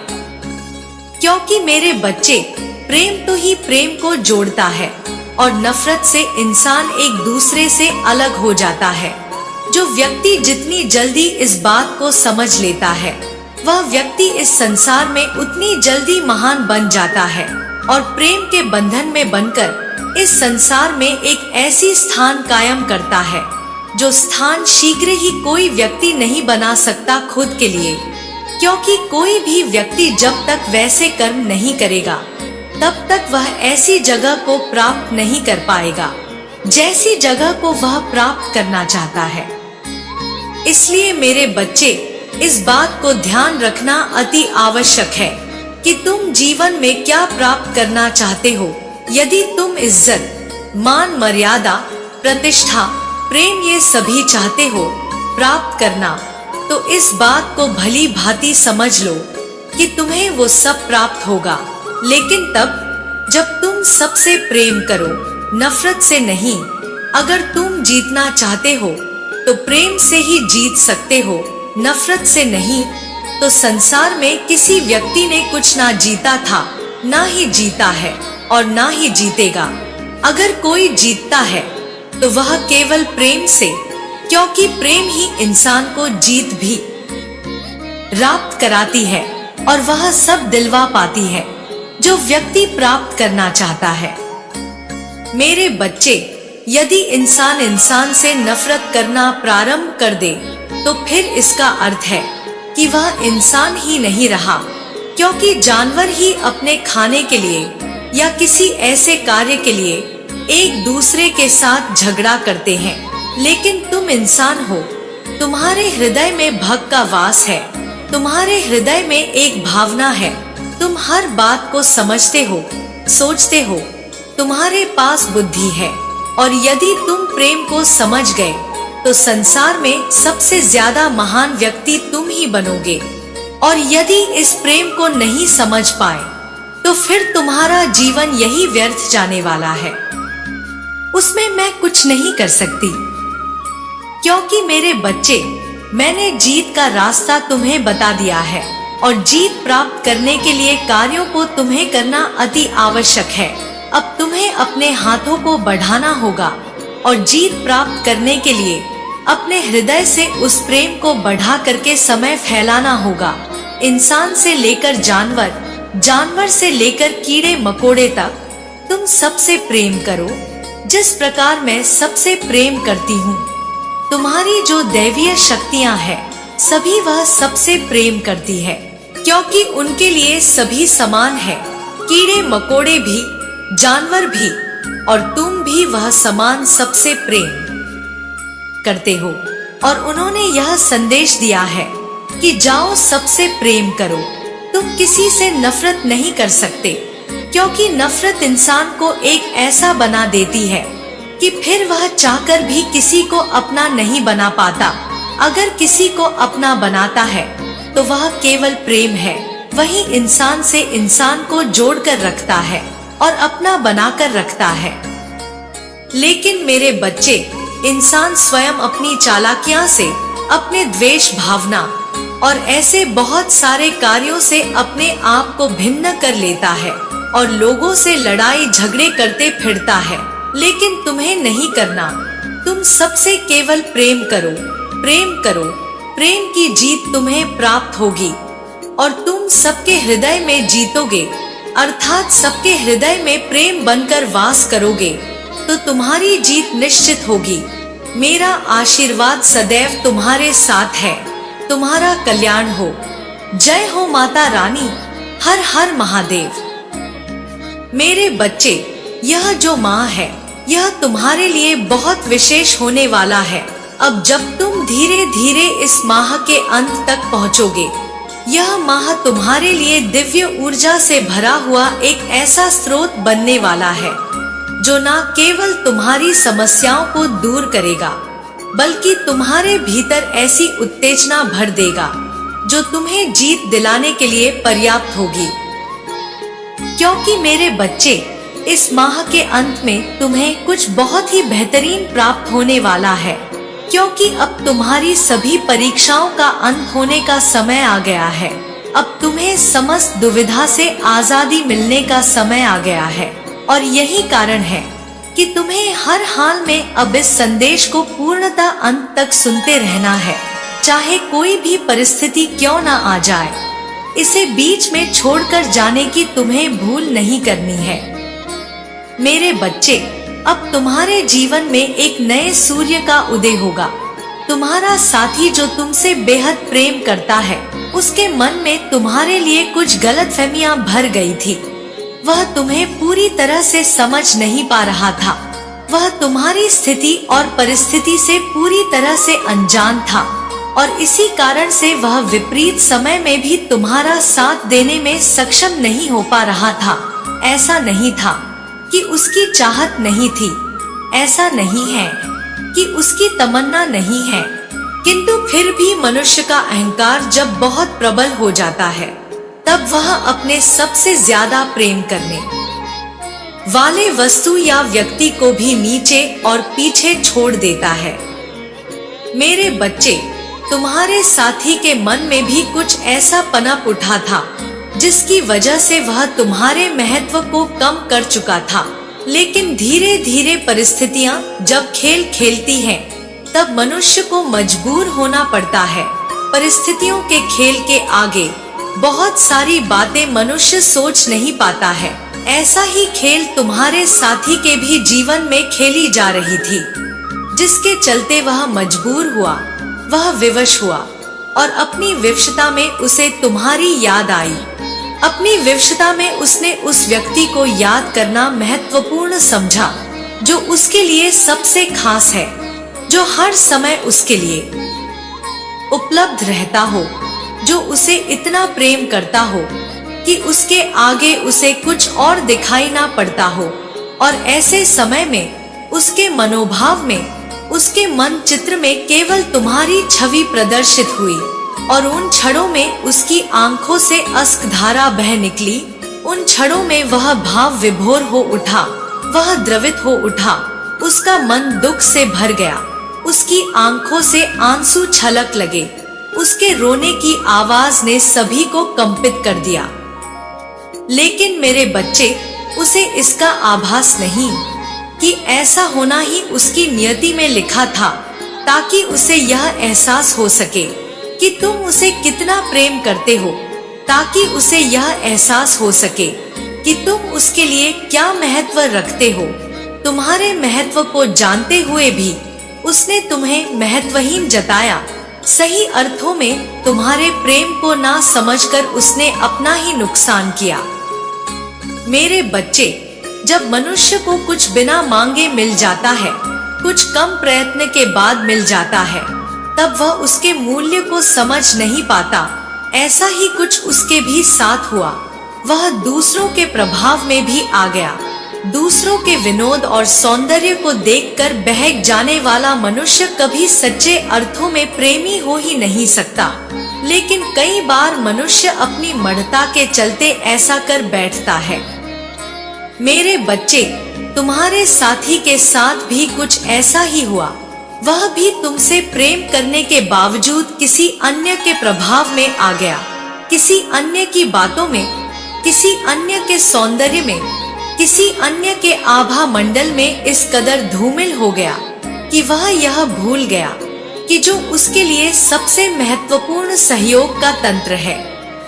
क्योंकि मेरे बच्चे, प्रेम तो ही प्रेम को जोड़ता है और नफरत से इंसान एक दूसरे से अलग हो जाता है। जो व्यक्ति जितनी जल्दी इस बात को समझ लेता है, वह व्यक्ति इस संसार में उतनी जल्दी महान बन जाता है और प्रेम के बंधन में बनकर इस संसार में एक ऐसी स्थान कायम करता है जो स्थान शीघ्र ही कोई व्यक्ति नहीं बना सकता खुद के लिए। क्योंकि कोई भी व्यक्ति जब तक वैसे कर्म नहीं करेगा, तब तक वह ऐसी जगह को प्राप्त नहीं कर पाएगा जैसी जगह को वह प्राप्त करना चाहता है। इसलिए मेरे बच्चे, इस बात को ध्यान रखना अति आवश्यक है कि तुम जीवन में क्या प्राप्त करना चाहते हो। यदि तुम इज्जत, मान, मर्यादा, प्रतिष्ठा, प्रेम ये सभी चाहते हो प्राप्त करना, तो इस बात को भली भांति समझ लो कि तुम्हें वो सब प्राप्त होगा। लेकिन तब जब तुम सबसे प्रेम करो, नफरत से नहीं। अगर तुम जीतना चाहते हो तो प्रेम से ही जीत सकते हो, नफरत से नहीं। तो संसार में किसी व्यक्ति ने कुछ ना जीता था, ना ही जीता है और ना ही जीतेगा। अगर कोई जीतता है तो वह केवल प्रेम से, क्योंकि प्रेम ही इंसान को जीत भी प्राप्त कराती है और वह सब दिलवा पाती है जो व्यक्ति प्राप्त करना चाहता है। मेरे बच्चे, यदि इंसान इंसान से नफरत करना प्रारंभ कर दे तो फिर इसका अर्थ है कि वह इंसान ही नहीं रहा। क्योंकि जानवर ही अपने खाने के लिए या किसी ऐसे कार्य के लिए एक दूसरे के साथ झगड़ा करते हैं, लेकिन तुम इंसान हो। तुम्हारे हृदय में भक्त का वास है, तुम्हारे हृदय में एक भावना है, तुम हर बात को समझते हो, सोचते हो, तुम्हारे पास बुद्धि है। और यदि तुम प्रेम को समझ गए तो संसार में सबसे ज्यादा महान व्यक्ति तुम ही बनोगे। और यदि इस प्रेम को नहीं समझ पाए तो फिर तुम्हारा जीवन यही व्यर्थ जाने वाला है। उसमें मैं कुछ नहीं कर सकती। क्योंकि मेरे बच्चे, मैंने जीत का रास्ता तुम्हें बता दिया है और जीत प्राप्त करने के लिए कार्यों को तुम्हें करना अति आवश्यक है। अब तुम्हें अपने हाथों को बढ़ाना होगा और जीत प्राप्त करने के लिए अपने हृदय से उस प्रेम को बढ़ा करके समय फैलाना होगा। इंसान से लेकर जानवर, जानवर से लेकर कीड़े मकोड़े तक तुम सबसे प्रेम करो जिस प्रकार मैं सबसे प्रेम करती हूँ। तुम्हारी जो दैवीय शक्तियाँ हैं, सभी वह सबसे प्रेम करती है, क्योंकि उनके लिए सभी समान है। कीड़े मकोड़े भी, जानवर भी और तुम भी वह समान सबसे प्रेम करते हो। और उन्होंने यह संदेश दिया है कि जाओ सबसे प्रेम करो। तुम किसी से नफरत नहीं कर सकते, क्योंकि नफरत इंसान को एक ऐसा बना देती है कि फिर वह चाहकर भी किसी को अपना नहीं बना पाता। अगर किसी को अपना बनाता है तो वह केवल प्रेम है। वही इंसान से इंसान को जोड़कर रखता है और अपना बनाकर रखता है। लेकिन मेरे बच्चे, इंसान स्वयं अपनी चालाकियां से, अपने द्वेष भावना और ऐसे बहुत सारे कार्यों से अपने आप को भिन्न कर लेता है और लोगों से लड़ाई झगड़े करते फिरता है। लेकिन तुम्हें नहीं करना। तुम सबसे केवल प्रेम करो, प्रेम करो। प्रेम की जीत तुम्हें प्राप्त होगी और तुम सबके हृदय में जीतोगे, अर्थात सबके हृदय में प्रेम बनकर वास करोगे तो तुम्हारी जीत निश्चित होगी। मेरा आशीर्वाद सदैव तुम्हारे साथ है। तुम्हारा कल्याण हो। जय हो माता रानी। हर हर महादेव। मेरे बच्चे, यह जो माँ है, यह तुम्हारे लिए बहुत विशेष होने वाला है। अब जब तुम धीरे धीरे इस माह के अंत तक पहुँचोगे, यह माह तुम्हारे लिए दिव्य ऊर्जा से भरा हुआ एक ऐसा स्रोत बनने वाला है जो न केवल तुम्हारी समस्याओं को दूर करेगा, बल्कि तुम्हारे भीतर ऐसी उत्तेजना भर देगा जो तुम्हें जीत दिलाने के लिए पर्याप्त होगी। क्योंकि मेरे बच्चे, इस माह के अंत में तुम्हें कुछ बहुत ही बेहतरीन प्राप्त होने वाला है, क्योंकि अब तुम्हारी सभी परीक्षाओं का अंत होने का समय आ गया है। अब तुम्हें समस्त दुविधा से आजादी मिलने का समय आ गया है, और यही कारण है कि तुम्हें हर हाल में अब इस संदेश को पूर्णतः अंत तक सुनते रहना है, चाहे कोई भी परिस्थिति क्यों ना आ जाए। इसे बीच में छोड़कर जाने की तुम्हें भूल नहीं करनी है। मेरे बच्चे, अब तुम्हारे जीवन में एक नए सूर्य का उदय होगा। तुम्हारा साथी जो तुमसे बेहद प्रेम करता है, उसके मन में तुम्हारे लिए कुछ गलतफहमियां भर गई थी। वह तुम्हें पूरी तरह से समझ नहीं पा रहा था। वह तुम्हारी स्थिति और परिस्थिति से पूरी तरह से अनजान था, और इसी कारण से वह विपरीत समय में भी तुम्हारा साथ देने में सक्षम नहीं हो पा रहा था। ऐसा नहीं था कि उसकी चाहत नहीं थी, ऐसा नहीं है कि उसकी तमन्ना नहीं है, किंतु फिर भी मनुष्य का अहंकार जब बहुत प्रबल हो जाता है, तब वह अपने सबसे ज्यादा प्रेम करने वाले वस्तु या व्यक्ति को भी नीचे और पीछे छोड़ देता है। मेरे बच्चे, तुम्हारे साथी के मन में भी कुछ ऐसा पनप उठा था जिसकी वजह से वह तुम्हारे महत्व को कम कर चुका था। लेकिन धीरे धीरे परिस्थितियां जब खेल खेलती हैं, तब मनुष्य को मजबूर होना पड़ता है। परिस्थितियों के खेल के आगे बहुत सारी बातें मनुष्य सोच नहीं पाता है। ऐसा ही खेल तुम्हारे साथी के भी जीवन में खेली जा रही थी, जिसके चलते वह मजबूर हुआ, वह विवश हुआ, और अपनी विवशता में उसे तुम्हारी याद आई। अपनी विवशता में उसने उस व्यक्ति को याद करना महत्वपूर्ण समझा जो उसके लिए सबसे खास है, जो हर समय उसके लिए उपलब्ध रहता हो, जो उसे इतना प्रेम करता हो कि उसके आगे उसे कुछ और दिखाई ना पड़ता हो। और ऐसे समय में उसके मनोभाव में, उसके मन चित्र में केवल तुम्हारी छवि प्रदर्शित हुई, और उन क्षणों में उसकी आंखों से अश्क धारा बह निकली। उन क्षणों में वह भाव विभोर हो उठा, वह द्रवित हो उठा, उसका मन दुख से भर गया, उसकी आंखों से आंसू छलक लगे, उसके रोने की आवाज ने सभी को कंपित कर दिया। लेकिन मेरे बच्चे, उसे इसका आभास नहीं कि ऐसा होना ही उसकी नियति में लिखा था, ताकि उसे यह एहसास हो सके कि तुम उसे कितना प्रेम करते हो, ताकि उसे यह एहसास हो सके कि तुम उसके लिए क्या महत्व रखते हो। तुम्हारे महत्व को जानते हुए भी उसने तुम्हें महत्वहीन जताया। सही अर्थों में तुम्हारे प्रेम को ना समझकर उसने अपना ही नुकसान किया। मेरे बच्चे, जब मनुष्य को कुछ बिना मांगे मिल जाता है, कुछ कम प्रयत्न के बाद मिल जाता है, तब वह उसके मूल्य को समझ नहीं पाता। ऐसा ही कुछ उसके भी साथ हुआ। वह दूसरों के प्रभाव में भी आ गया। दूसरों के विनोद और सौंदर्य को देखकर बहक जाने वाला मनुष्य कभी सच्चे अर्थों में प्रेमी हो ही नहीं सकता। लेकिन कई बार मनुष्य अपनी मड़ता के चलते ऐसा कर बैठता है। मेरे बच्चे, तुम्हारे साथी के साथ भी कुछ ऐसा ही हुआ। वह भी तुमसे प्रेम करने के बावजूद किसी अन्य के प्रभाव में आ गया, किसी अन्य की बातों में, किसी अन्य के सौंदर्य में, किसी अन्य के आभा मंडल में इस कदर धूमिल हो गया कि वह यह भूल गया कि जो उसके लिए सबसे महत्वपूर्ण सहयोग का तंत्र है,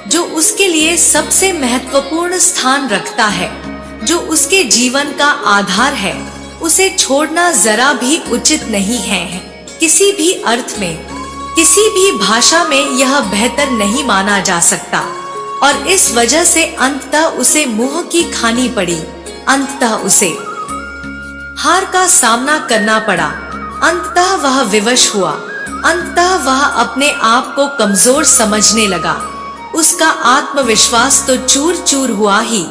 जो उसके लिए सबसे महत्वपूर्ण स्थान रखता है, जो उसके जीवन का आधार है, उसे छोड़ना जरा भी उचित नहीं है। किसी भी अर्थ में, किसी भी भाषा में यह बेहतर नहीं माना जा सकता, और इस वजह से अंततः उसे मुंह की खानी पड़ी। अंततः उसे हार का सामना करना पड़ा। अंततः वह विवश हुआ। अंततः वह अपने आप को कमजोर समझने लगा। उसका आत्मविश्वास तो चूर चूर हुआ ही,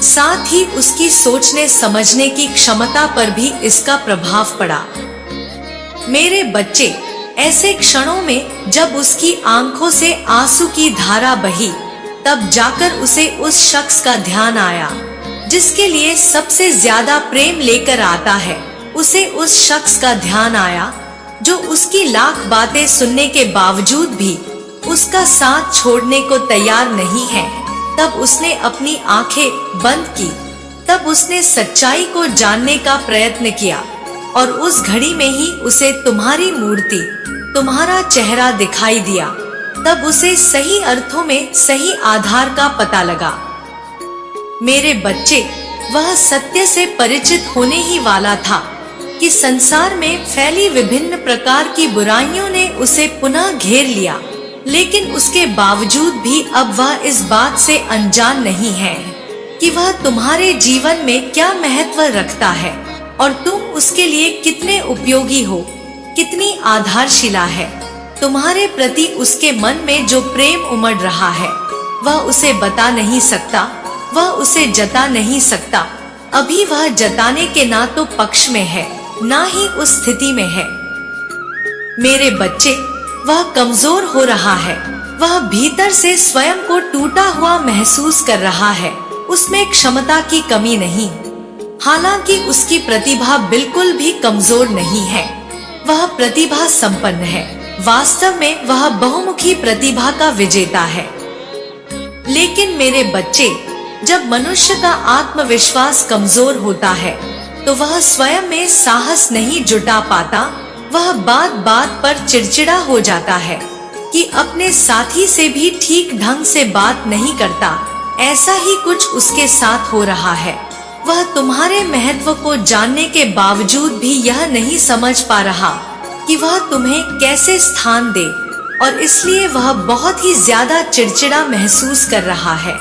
साथ ही उसकी सोचने समझने की क्षमता पर भी इसका प्रभाव पड़ा। मेरे बच्चे, ऐसे क्षणों में जब उसकी आंखों से आंसू की धारा बही, तब जाकर उसे उस शख्स का ध्यान आया जिसके लिए सबसे ज्यादा प्रेम लेकर आता है, उसे उस शख्स का ध्यान आया जो उसकी लाख बातें सुनने के बावजूद भी उसका साथ छोड़ने को तैयार नहीं है। तब उसने अपनी आंखें बंद की, तब उसने सच्चाई को जानने का प्रयत्न किया और उस घड़ी में ही उसे तुम्हारी मूर्ति, तुम्हारा चेहरा दिखाई दिया। तब उसे सही अर्थों में सही आधार का पता लगा। मेरे बच्चे, वह सत्य से परिचित होने ही वाला था कि संसार में फैली विभिन्न प्रकार की बुराइयों ने उसे पुनः घेर लिया, लेकिन उसके बावजूद भी अब वह इस बात से अनजान नहीं है कि वह तुम्हारे जीवन में क्या महत्व रखता है और तुम उसके लिए कितने उपयोगी हो, कितनी आधारशिला है। तुम्हारे प्रति उसके मन में जो प्रेम उमड़ रहा है, वह उसे बता नहीं सकता, वह उसे जता नहीं सकता। अभी वह जताने के ना तो पक्ष में है, ना ही उस स्थिति में है। मेरे बच्चे, वह कमजोर हो रहा है, वह भीतर से स्वयं को टूटा हुआ महसूस कर रहा है। उसमें क्षमता की कमी नहीं, हालांकि उसकी प्रतिभा बिल्कुल भी कमजोर नहीं है, वह प्रतिभा संपन्न है। वास्तव में वह बहुमुखी प्रतिभा का विजेता है। लेकिन मेरे बच्चे, जब मनुष्य का आत्मविश्वास कमजोर होता है तो वह स्वयं में साहस नहीं जुटा पाता। वह बात बात पर चिड़चिड़ा हो जाता है कि अपने साथी से भी ठीक ढंग से बात नहीं करता। ऐसा ही कुछ उसके साथ हो रहा है। वह तुम्हारे महत्व को जानने के बावजूद भी यह नहीं समझ पा रहा कि वह तुम्हें कैसे स्थान दे, और इसलिए वह बहुत ही ज्यादा चिड़चिड़ा महसूस कर रहा है।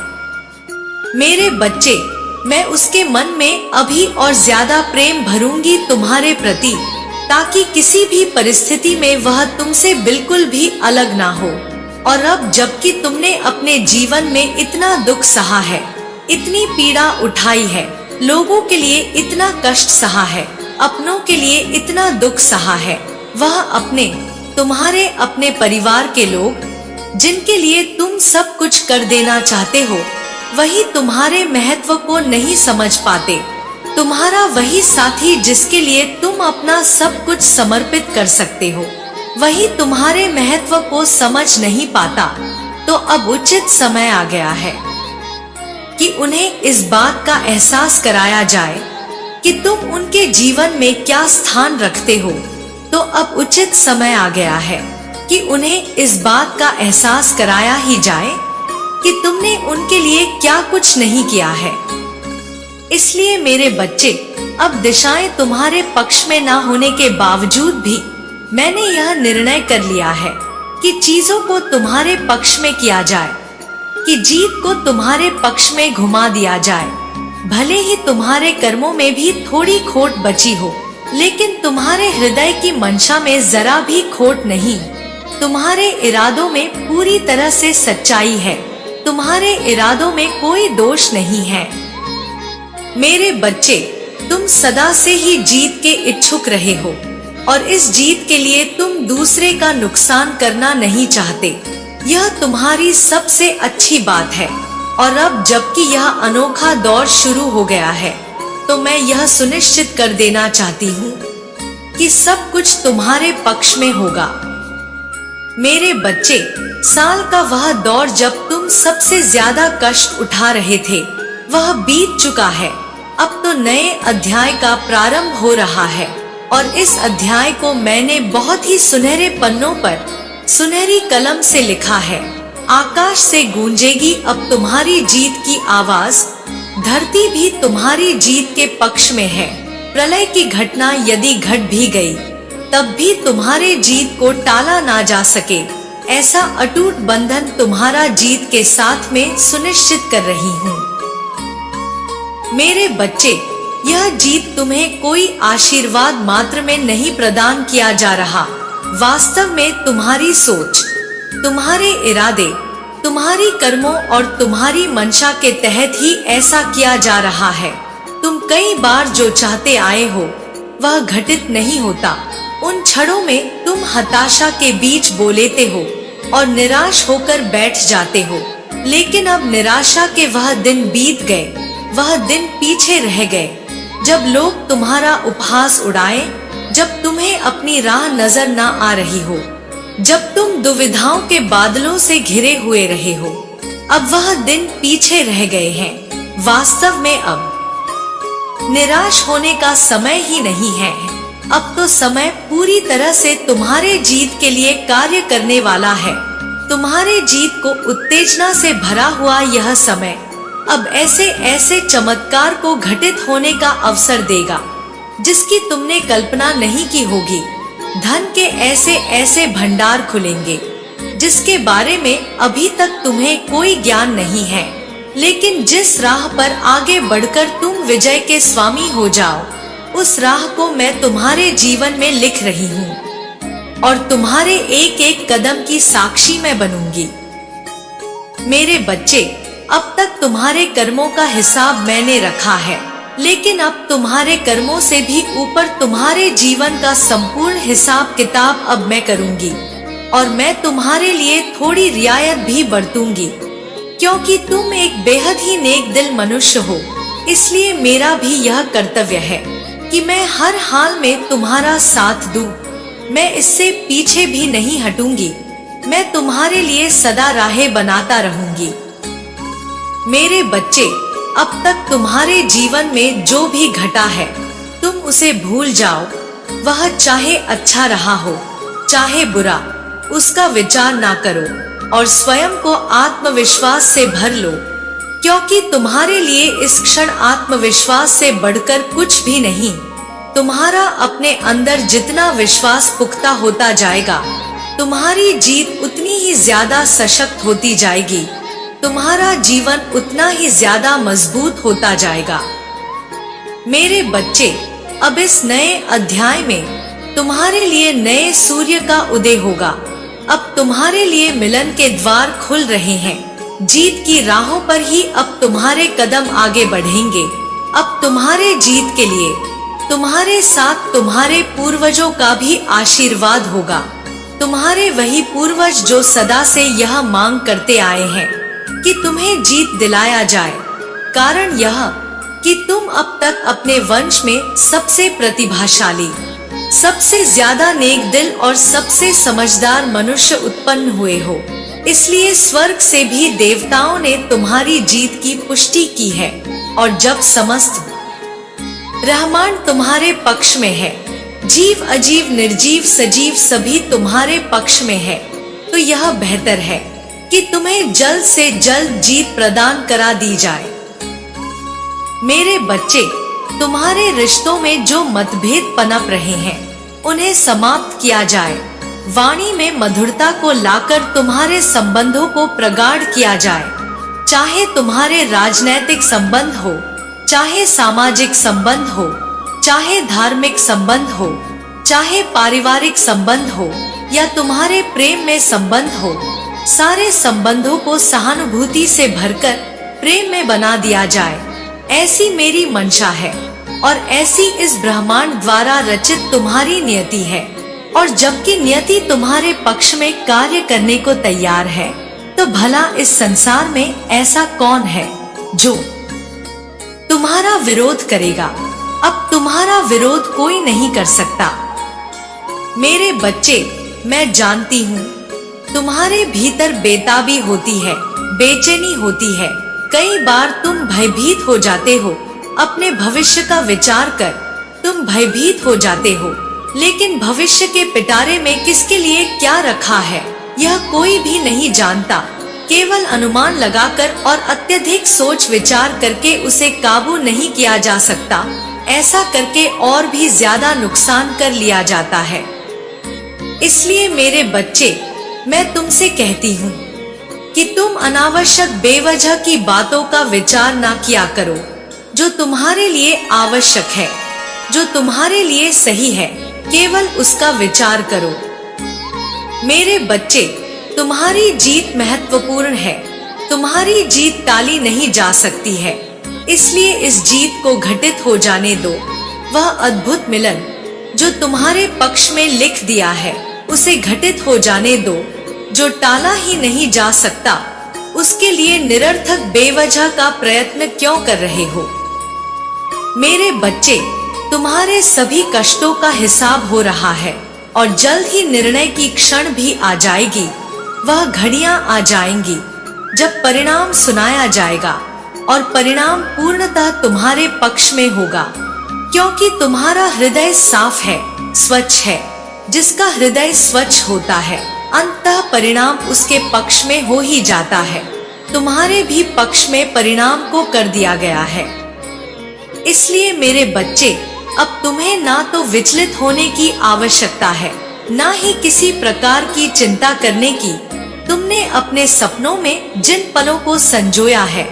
मेरे बच्चे, मैं उसके मन में अभी और ज्यादा प्रेम भरूंगी तुम्हारे प्रति, ताकि किसी भी परिस्थिति में वह तुमसे बिल्कुल भी अलग ना हो। और अब जबकि तुमने अपने जीवन में इतना दुख सहा है, इतनी पीड़ा उठाई है, लोगों के लिए इतना कष्ट सहा है, अपनों के लिए इतना दुख सहा है, वह तुम्हारे अपने परिवार के लोग जिनके लिए तुम सब कुछ कर देना चाहते हो, वही तुम्हारे महत्व को नहीं समझ पाते। तुम्हारा वही साथी जिसके लिए तुम अपना सब कुछ समर्पित कर सकते हो, वही तुम्हारे महत्व को समझ नहीं पाता। तो अब उचित समय आ गया है कि उन्हें इस बात का एहसास कराया जाए कि तुम उनके जीवन में क्या स्थान रखते हो। तो अब उचित समय आ गया है कि उन्हें इस बात का एहसास कराया ही जाए कि तुमने उनके लिए क्या कुछ नहीं किया है। इसलिए मेरे बच्चे, अब दिशाएं तुम्हारे पक्ष में ना होने के बावजूद भी मैंने यह निर्णय कर लिया है कि चीजों को तुम्हारे पक्ष में किया जाए, कि जीत को तुम्हारे पक्ष में घुमा दिया जाए। भले ही तुम्हारे कर्मों में भी थोड़ी खोट बची हो, लेकिन तुम्हारे हृदय की मंशा में जरा भी खोट नहीं। तुम्हारे इरादों में पूरी तरह से सच्चाई है, तुम्हारे इरादों में कोई दोष नहीं है। मेरे बच्चे, तुम सदा से ही जीत के इच्छुक रहे हो और इस जीत के लिए तुम दूसरे का नुकसान करना नहीं चाहते। यह तुम्हारी सबसे अच्छी बात है। और अब जबकि यह अनोखा दौर शुरू हो गया है, तो मैं यह सुनिश्चित कर देना चाहती हूँ कि सब कुछ तुम्हारे पक्ष में होगा। मेरे बच्चे, साल का वह दौर जब तुम सबसे ज्यादा कष्ट उठा रहे थे, वह बीत चुका है। अब तो नए अध्याय का प्रारंभ हो रहा है और इस अध्याय को मैंने बहुत ही सुनहरे पन्नों पर सुनहरी कलम से लिखा है। आकाश से गूंजेगी अब तुम्हारी जीत की आवाज, धरती भी तुम्हारी जीत के पक्ष में है। प्रलय की घटना यदि घट भी गई, तब भी तुम्हारे जीत को टाला ना जा सके, ऐसा अटूट बंधन तुम्हारा जीत के साथ में सुनिश्चित कर रही हूँ। मेरे बच्चे, यह जीत तुम्हें कोई आशीर्वाद मात्र में नहीं प्रदान किया जा रहा। वास्तव में तुम्हारी सोच, तुम्हारे इरादे, तुम्हारी कर्मों और तुम्हारी मंशा के तहत ही ऐसा किया जा रहा है। तुम कई बार जो चाहते आए हो वह घटित नहीं होता। उन क्षणों में तुम हताशा के बीच बोलेते हो और निराश होकर बैठ जाते हो, लेकिन अब निराशा के वह दिन बीत गए, वह दिन पीछे रह गए जब लोग तुम्हारा उपहास उड़ाए, जब तुम्हें अपनी राह नजर ना आ रही हो, जब तुम दुविधाओं के बादलों से घिरे हुए रहे हो। अब वह दिन पीछे रह गए हैं। वास्तव में अब निराश होने का समय ही नहीं है। अब तो समय पूरी तरह से तुम्हारे जीत के लिए कार्य करने वाला है। तुम्हारे जीत को उत्तेजना से भरा हुआ यह समय अब ऐसे ऐसे चमत्कार को घटित होने का अवसर देगा जिसकी तुमने कल्पना नहीं की होगी। धन के ऐसे ऐसे भंडार खुलेंगे जिसके बारे में अभी तक तुम्हें कोई ज्ञान नहीं है, लेकिन जिस राह पर आगे बढ़कर तुम विजय के स्वामी हो जाओ, उस राह को मैं तुम्हारे जीवन में लिख रही हूँ और तुम्हारे एक एक कदम की साक्षी मैं बनूंगी। मेरे बच्चे, अब तक तुम्हारे कर्मों का हिसाब मैंने रखा है, लेकिन अब तुम्हारे कर्मों से भी ऊपर तुम्हारे जीवन का संपूर्ण हिसाब किताब अब मैं करूंगी और मैं तुम्हारे लिए थोड़ी रियायत भी बरतूंगी, क्योंकि तुम एक बेहद ही नेक दिल मनुष्य हो। इसलिए मेरा भी यह कर्तव्य है कि मैं हर हाल में तुम्हारा साथ दूं। मैं इससे पीछे भी नहीं हटूंगी। मैं तुम्हारे लिए सदा राहें बनाता रहूंगी। मेरे बच्चे, अब तक तुम्हारे जीवन में जो भी घटा है तुम उसे भूल जाओ। वह चाहे अच्छा रहा हो चाहे बुरा, उसका विचार ना करो और स्वयं को आत्मविश्वास से भर लो, क्योंकि तुम्हारे लिए इस क्षण आत्मविश्वास से बढ़कर कुछ भी नहीं। तुम्हारा अपने अंदर जितना विश्वास पुख्ता होता जाएगा, तुम्हारी जीत उतनी ही ज्यादा सशक्त होती जाएगी। तुम्हारा जीवन उतना ही ज्यादा मजबूत होता जाएगा। मेरे बच्चे, अब इस नए अध्याय में तुम्हारे लिए नए सूर्य का उदय होगा। अब तुम्हारे लिए मिलन के द्वार खुल रहे हैं। जीत की राहों पर ही अब तुम्हारे कदम आगे बढ़ेंगे। अब तुम्हारे जीत के लिए तुम्हारे साथ तुम्हारे पूर्वजों का भी आशीर्वाद होगा। तुम्हारे वही पूर्वज जो सदा से यह मांग करते आए हैं कि तुम्हें जीत दिलाया जाए। कारण यह कि तुम अब तक अपने वंश में सबसे प्रतिभाशाली, सबसे ज्यादा नेक दिल और सबसे समझदार मनुष्य उत्पन्न हुए हो। इसलिए स्वर्ग से भी देवताओं ने तुम्हारी जीत की पुष्टि की है। और जब समस्त ब्रह्मांड तुम्हारे पक्ष में है, जीव अजीव निर्जीव सजीव सभी तुम्हारे पक्ष में है, तो यह बेहतर है कि तुम्हें जल्द से जल्द जीत प्रदान करा दी जाए। मेरे बच्चे, तुम्हारे रिश्तों में जो मतभेद पनप रहे हैं उन्हें समाप्त किया जाए। वाणी में मधुरता को लाकर तुम्हारे संबंधों को प्रगाढ़ किया जाए। चाहे तुम्हारे राजनैतिक संबंध हो, चाहे सामाजिक संबंध हो, चाहे धार्मिक संबंध हो, चाहे पारिवारिक संबंध हो या तुम्हारे प्रेम में संबंध हो, सारे संबंधों को सहानुभूति से भरकर प्रेम में बना दिया जाए। ऐसी मेरी मंशा है और ऐसी इस ब्रह्मांड द्वारा रचित तुम्हारी नियति है। और जबकि नियति तुम्हारे पक्ष में कार्य करने को तैयार है, तो भला इस संसार में ऐसा कौन है जो तुम्हारा विरोध करेगा? अब तुम्हारा विरोध कोई नहीं कर सकता। मेरे बच्चे, मैं जानती हूँ तुम्हारे भीतर बेताबी होती है, बेचैनी होती है। कई बार तुम भयभीत हो जाते हो। अपने भविष्य का विचार कर तुम भयभीत हो जाते हो, लेकिन भविष्य के पिटारे में किसके लिए क्या रखा है यह कोई भी नहीं जानता। केवल अनुमान लगाकर और अत्यधिक सोच विचार करके उसे काबू नहीं किया जा सकता। ऐसा करके और भी ज्यादा नुकसान कर लिया जाता है। इसलिए मेरे बच्चे, मैं तुमसे कहती हूँ कि तुम अनावश्यक बेवजह की बातों का विचार ना किया करो। जो तुम्हारे लिए आवश्यक है, जो तुम्हारे लिए सही है, केवल उसका विचार करो। मेरे बच्चे, तुम्हारी जीत महत्वपूर्ण है। तुम्हारी जीत टाली नहीं जा सकती है। इसलिए इस जीत को घटित हो जाने दो। वह अद्भुत मिलन जो तुम्हारे पक्ष में लिख दिया है, उसे घटित हो जाने दो। जो टाला ही नहीं जा सकता, उसके लिए निरर्थक बेवजह का प्रयत्न क्यों कर रहे हो? मेरे बच्चे, तुम्हारे सभी कष्टों का हिसाब हो रहा है और जल्द ही निर्णय की क्षण भी आ जाएगी। वह घड़ियां आ जाएंगी जब परिणाम सुनाया जाएगा और परिणाम पूर्णतः तुम्हारे पक्ष में होगा, क्योंकि तुम्हारा हृदय साफ है, स्वच्छ है। जिसका हृदय स्वच्छ होता है, अंततः परिणाम उसके पक्ष में हो ही जाता है। तुम्हारे भी पक्ष में परिणाम को कर दिया गया है। इसलिए मेरे बच्चे, अब तुम्हें ना तो विचलित होने की आवश्यकता है, ना ही किसी प्रकार की चिंता करने की। तुमने अपने सपनों में जिन पलों को संजोया है,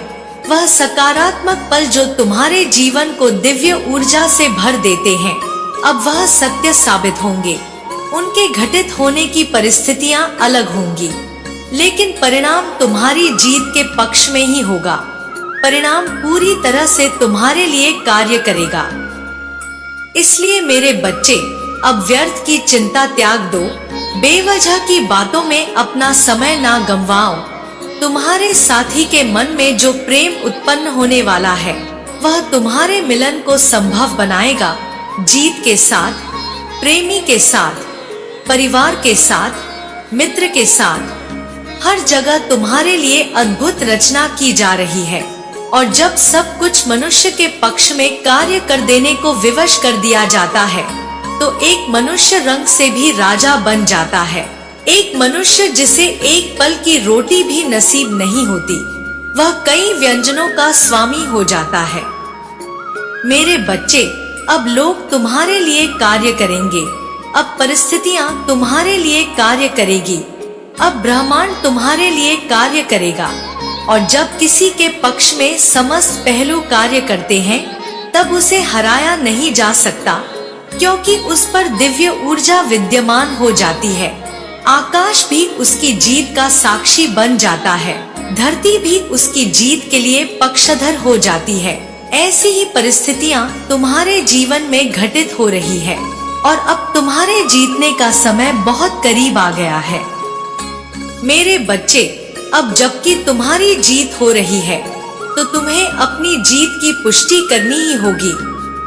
वह सकारात्मक पल जो तुम्हारे जीवन को दिव्य ऊर्जा से भर देते हैं, अब वह सत्य साबित होंगे। उनके घटित होने की परिस्थितियां अलग होंगी, लेकिन परिणाम तुम्हारी जीत के पक्ष में ही होगा। परिणाम पूरी तरह से तुम्हारे लिए कार्य करेगा। इसलिए मेरे बच्चे, अब व्यर्थ की चिंता त्याग दो। बेवजह की बातों में अपना समय ना गंवाओ। तुम्हारे साथी के मन में जो प्रेम उत्पन्न होने वाला है, वह तुम्हारे मिलन को संभव बनाएगा। जीत के साथ, प्रेमी के साथ, परिवार के साथ, मित्र के साथ, हर जगह तुम्हारे लिए अद्भुत रचना की जा रही है। और जब सब कुछ मनुष्य के पक्ष में कार्य कर देने को विवश कर दिया जाता है, तो एक मनुष्य रंग से भी राजा बन जाता है। एक मनुष्य जिसे एक पल की रोटी भी नसीब नहीं होती, वह कई व्यंजनों का स्वामी हो जाता है। मेरे बच्चे, अब लोग तुम्हारे लिए कार्य करेंगे। अब परिस्थितियां तुम्हारे लिए कार्य करेगी। अब ब्रह्मांड तुम्हारे लिए कार्य करेगा। और जब किसी के पक्ष में समस्त पहलू कार्य करते हैं, तब उसे हराया नहीं जा सकता, क्योंकि उस पर दिव्य ऊर्जा विद्यमान हो जाती है। आकाश भी उसकी जीत का साक्षी बन जाता है। धरती भी उसकी जीत के लिए पक्षधर हो जाती है। ऐसी ही परिस्थितियां तुम्हारे जीवन में घटित हो रही है और अब तुम्हारे जीतने का समय बहुत करीब आ गया है। मेरे बच्चे, अब जबकि तुम्हारी जीत हो रही है, तो तुम्हें अपनी जीत की पुष्टि करनी ही होगी।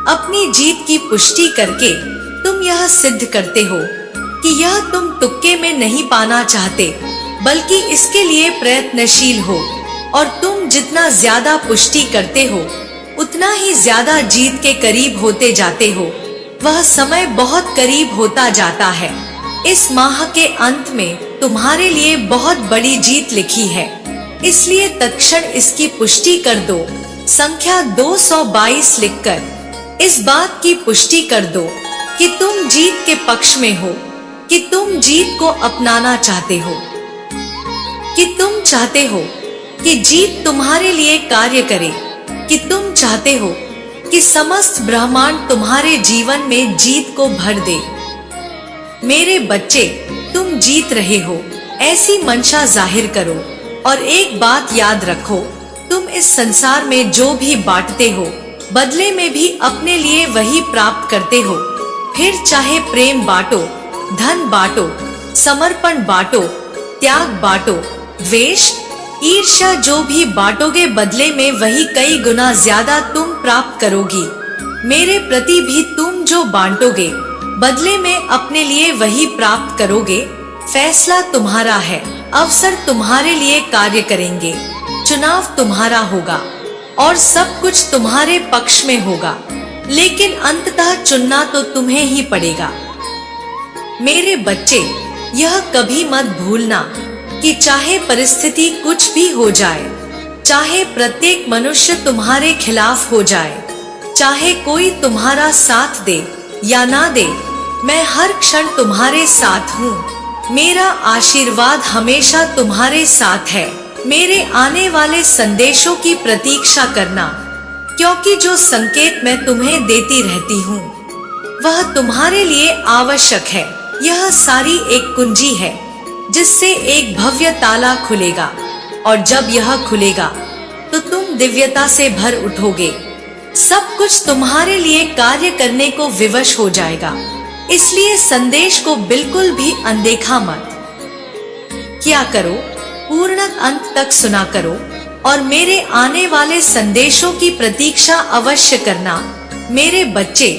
अपनी जीत की पुष्टि करके तुम यह सिद्ध करते हो कि यह तुम तुक्के में नहीं पाना चाहते, बल्कि इसके लिए प्रयत्नशील हो। और तुम जितना ज्यादा पुष्टि करते हो, उतना ही ज्यादा जीत के करीब होते जाते हो। वह समय बहुत करीब होता जाता है। इस माह के अंत में तुम्हारे लिए बहुत बड़ी जीत लिखी है, इसलिए तत्क्षण इसकी पुष्टि कर दो। संख्या 222 लिखकर इस बात की पुष्टि कर दो कि तुम जीत के पक्ष में हो, कि तुम जीत को अपनाना चाहते हो, कि तुम चाहते हो कि जीत तुम्हारे लिए कार्य करे, कि तुम चाहते हो कि समस्त ब्रह्मांड तुम्हारे जीवन में जीत को भर दे। मेरे बच्चे, तुम जीत रहे हो, ऐसी मंशा जाहिर करो। और एक बात याद रखो, तुम इस संसार में जो भी बांटते हो, बदले में भी अपने लिए वही प्राप्त करते हो। फिर चाहे प्रेम बांटो, धन बांटो, समर्पण बांटो, त्याग बांटो, द्वेष, ईर्ष्या जो भी बांटोगे, बदले में वही कई गुना ज्यादा तुम प्राप्त करोगी। मेरे प्रति भी तुम जो बांटोगे, बदले में अपने लिए वही प्राप्त करोगे। फैसला तुम्हारा है, अवसर तुम्हारे लिए कार्य करेंगे, चुनाव तुम्हारा होगा और सब कुछ तुम्हारे पक्ष में होगा, लेकिन अंततः चुनना तो तुम्हें ही पड़ेगा। मेरे बच्चे, यह कभी मत भूलना कि चाहे परिस्थिति कुछ भी हो जाए, चाहे प्रत्येक मनुष्य तुम्हारे खिलाफ हो जाए, चाहे कोई तुम्हारा साथ दे या ना दे, मैं हर क्षण तुम्हारे साथ हूँ। मेरा आशीर्वाद हमेशा तुम्हारे साथ है। मेरे आने वाले संदेशों की प्रतीक्षा करना, क्योंकि जो संकेत मैं तुम्हें देती रहती हूँ, वह तुम्हारे लिए आवश्यक है। यह सारी एक कुंजी है, जिससे एक भव्य ताला खुलेगा, और जब यह खुलेगा तो तुम दिव्यता से भर उठोगे। सब कुछ तुम्हारे लिए कार्य करने को विवश हो जाएगा। इसलिए संदेश को बिल्कुल भी अनदेखा मत किया करो। पूर्ण अंत तक सुना करो और मेरे आने वाले संदेशों की प्रतीक्षा अवश्य करना। मेरे बच्चे,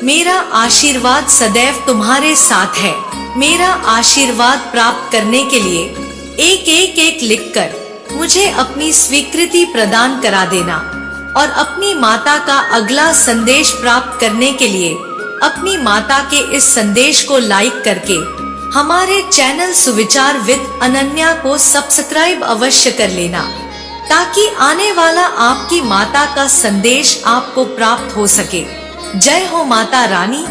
मेरा आशीर्वाद सदैव तुम्हारे साथ है। मेरा आशीर्वाद प्राप्त करने के लिए एक लिखकर मुझे अपनी स्वीकृति प्रदान करा देना और अपनी माता का अगला संदेश प्राप्त करने के लिए अपनी माता के इस संदेश को लाइक करके हमारे चैनल सुविचार विद अनन्या को सब्सक्राइब अवश्य कर लेना, ताकि आने वाला आपकी माता का संदेश आपको प्राप्त हो सके। जय हो माता रानी।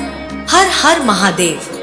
हर हर महादेव।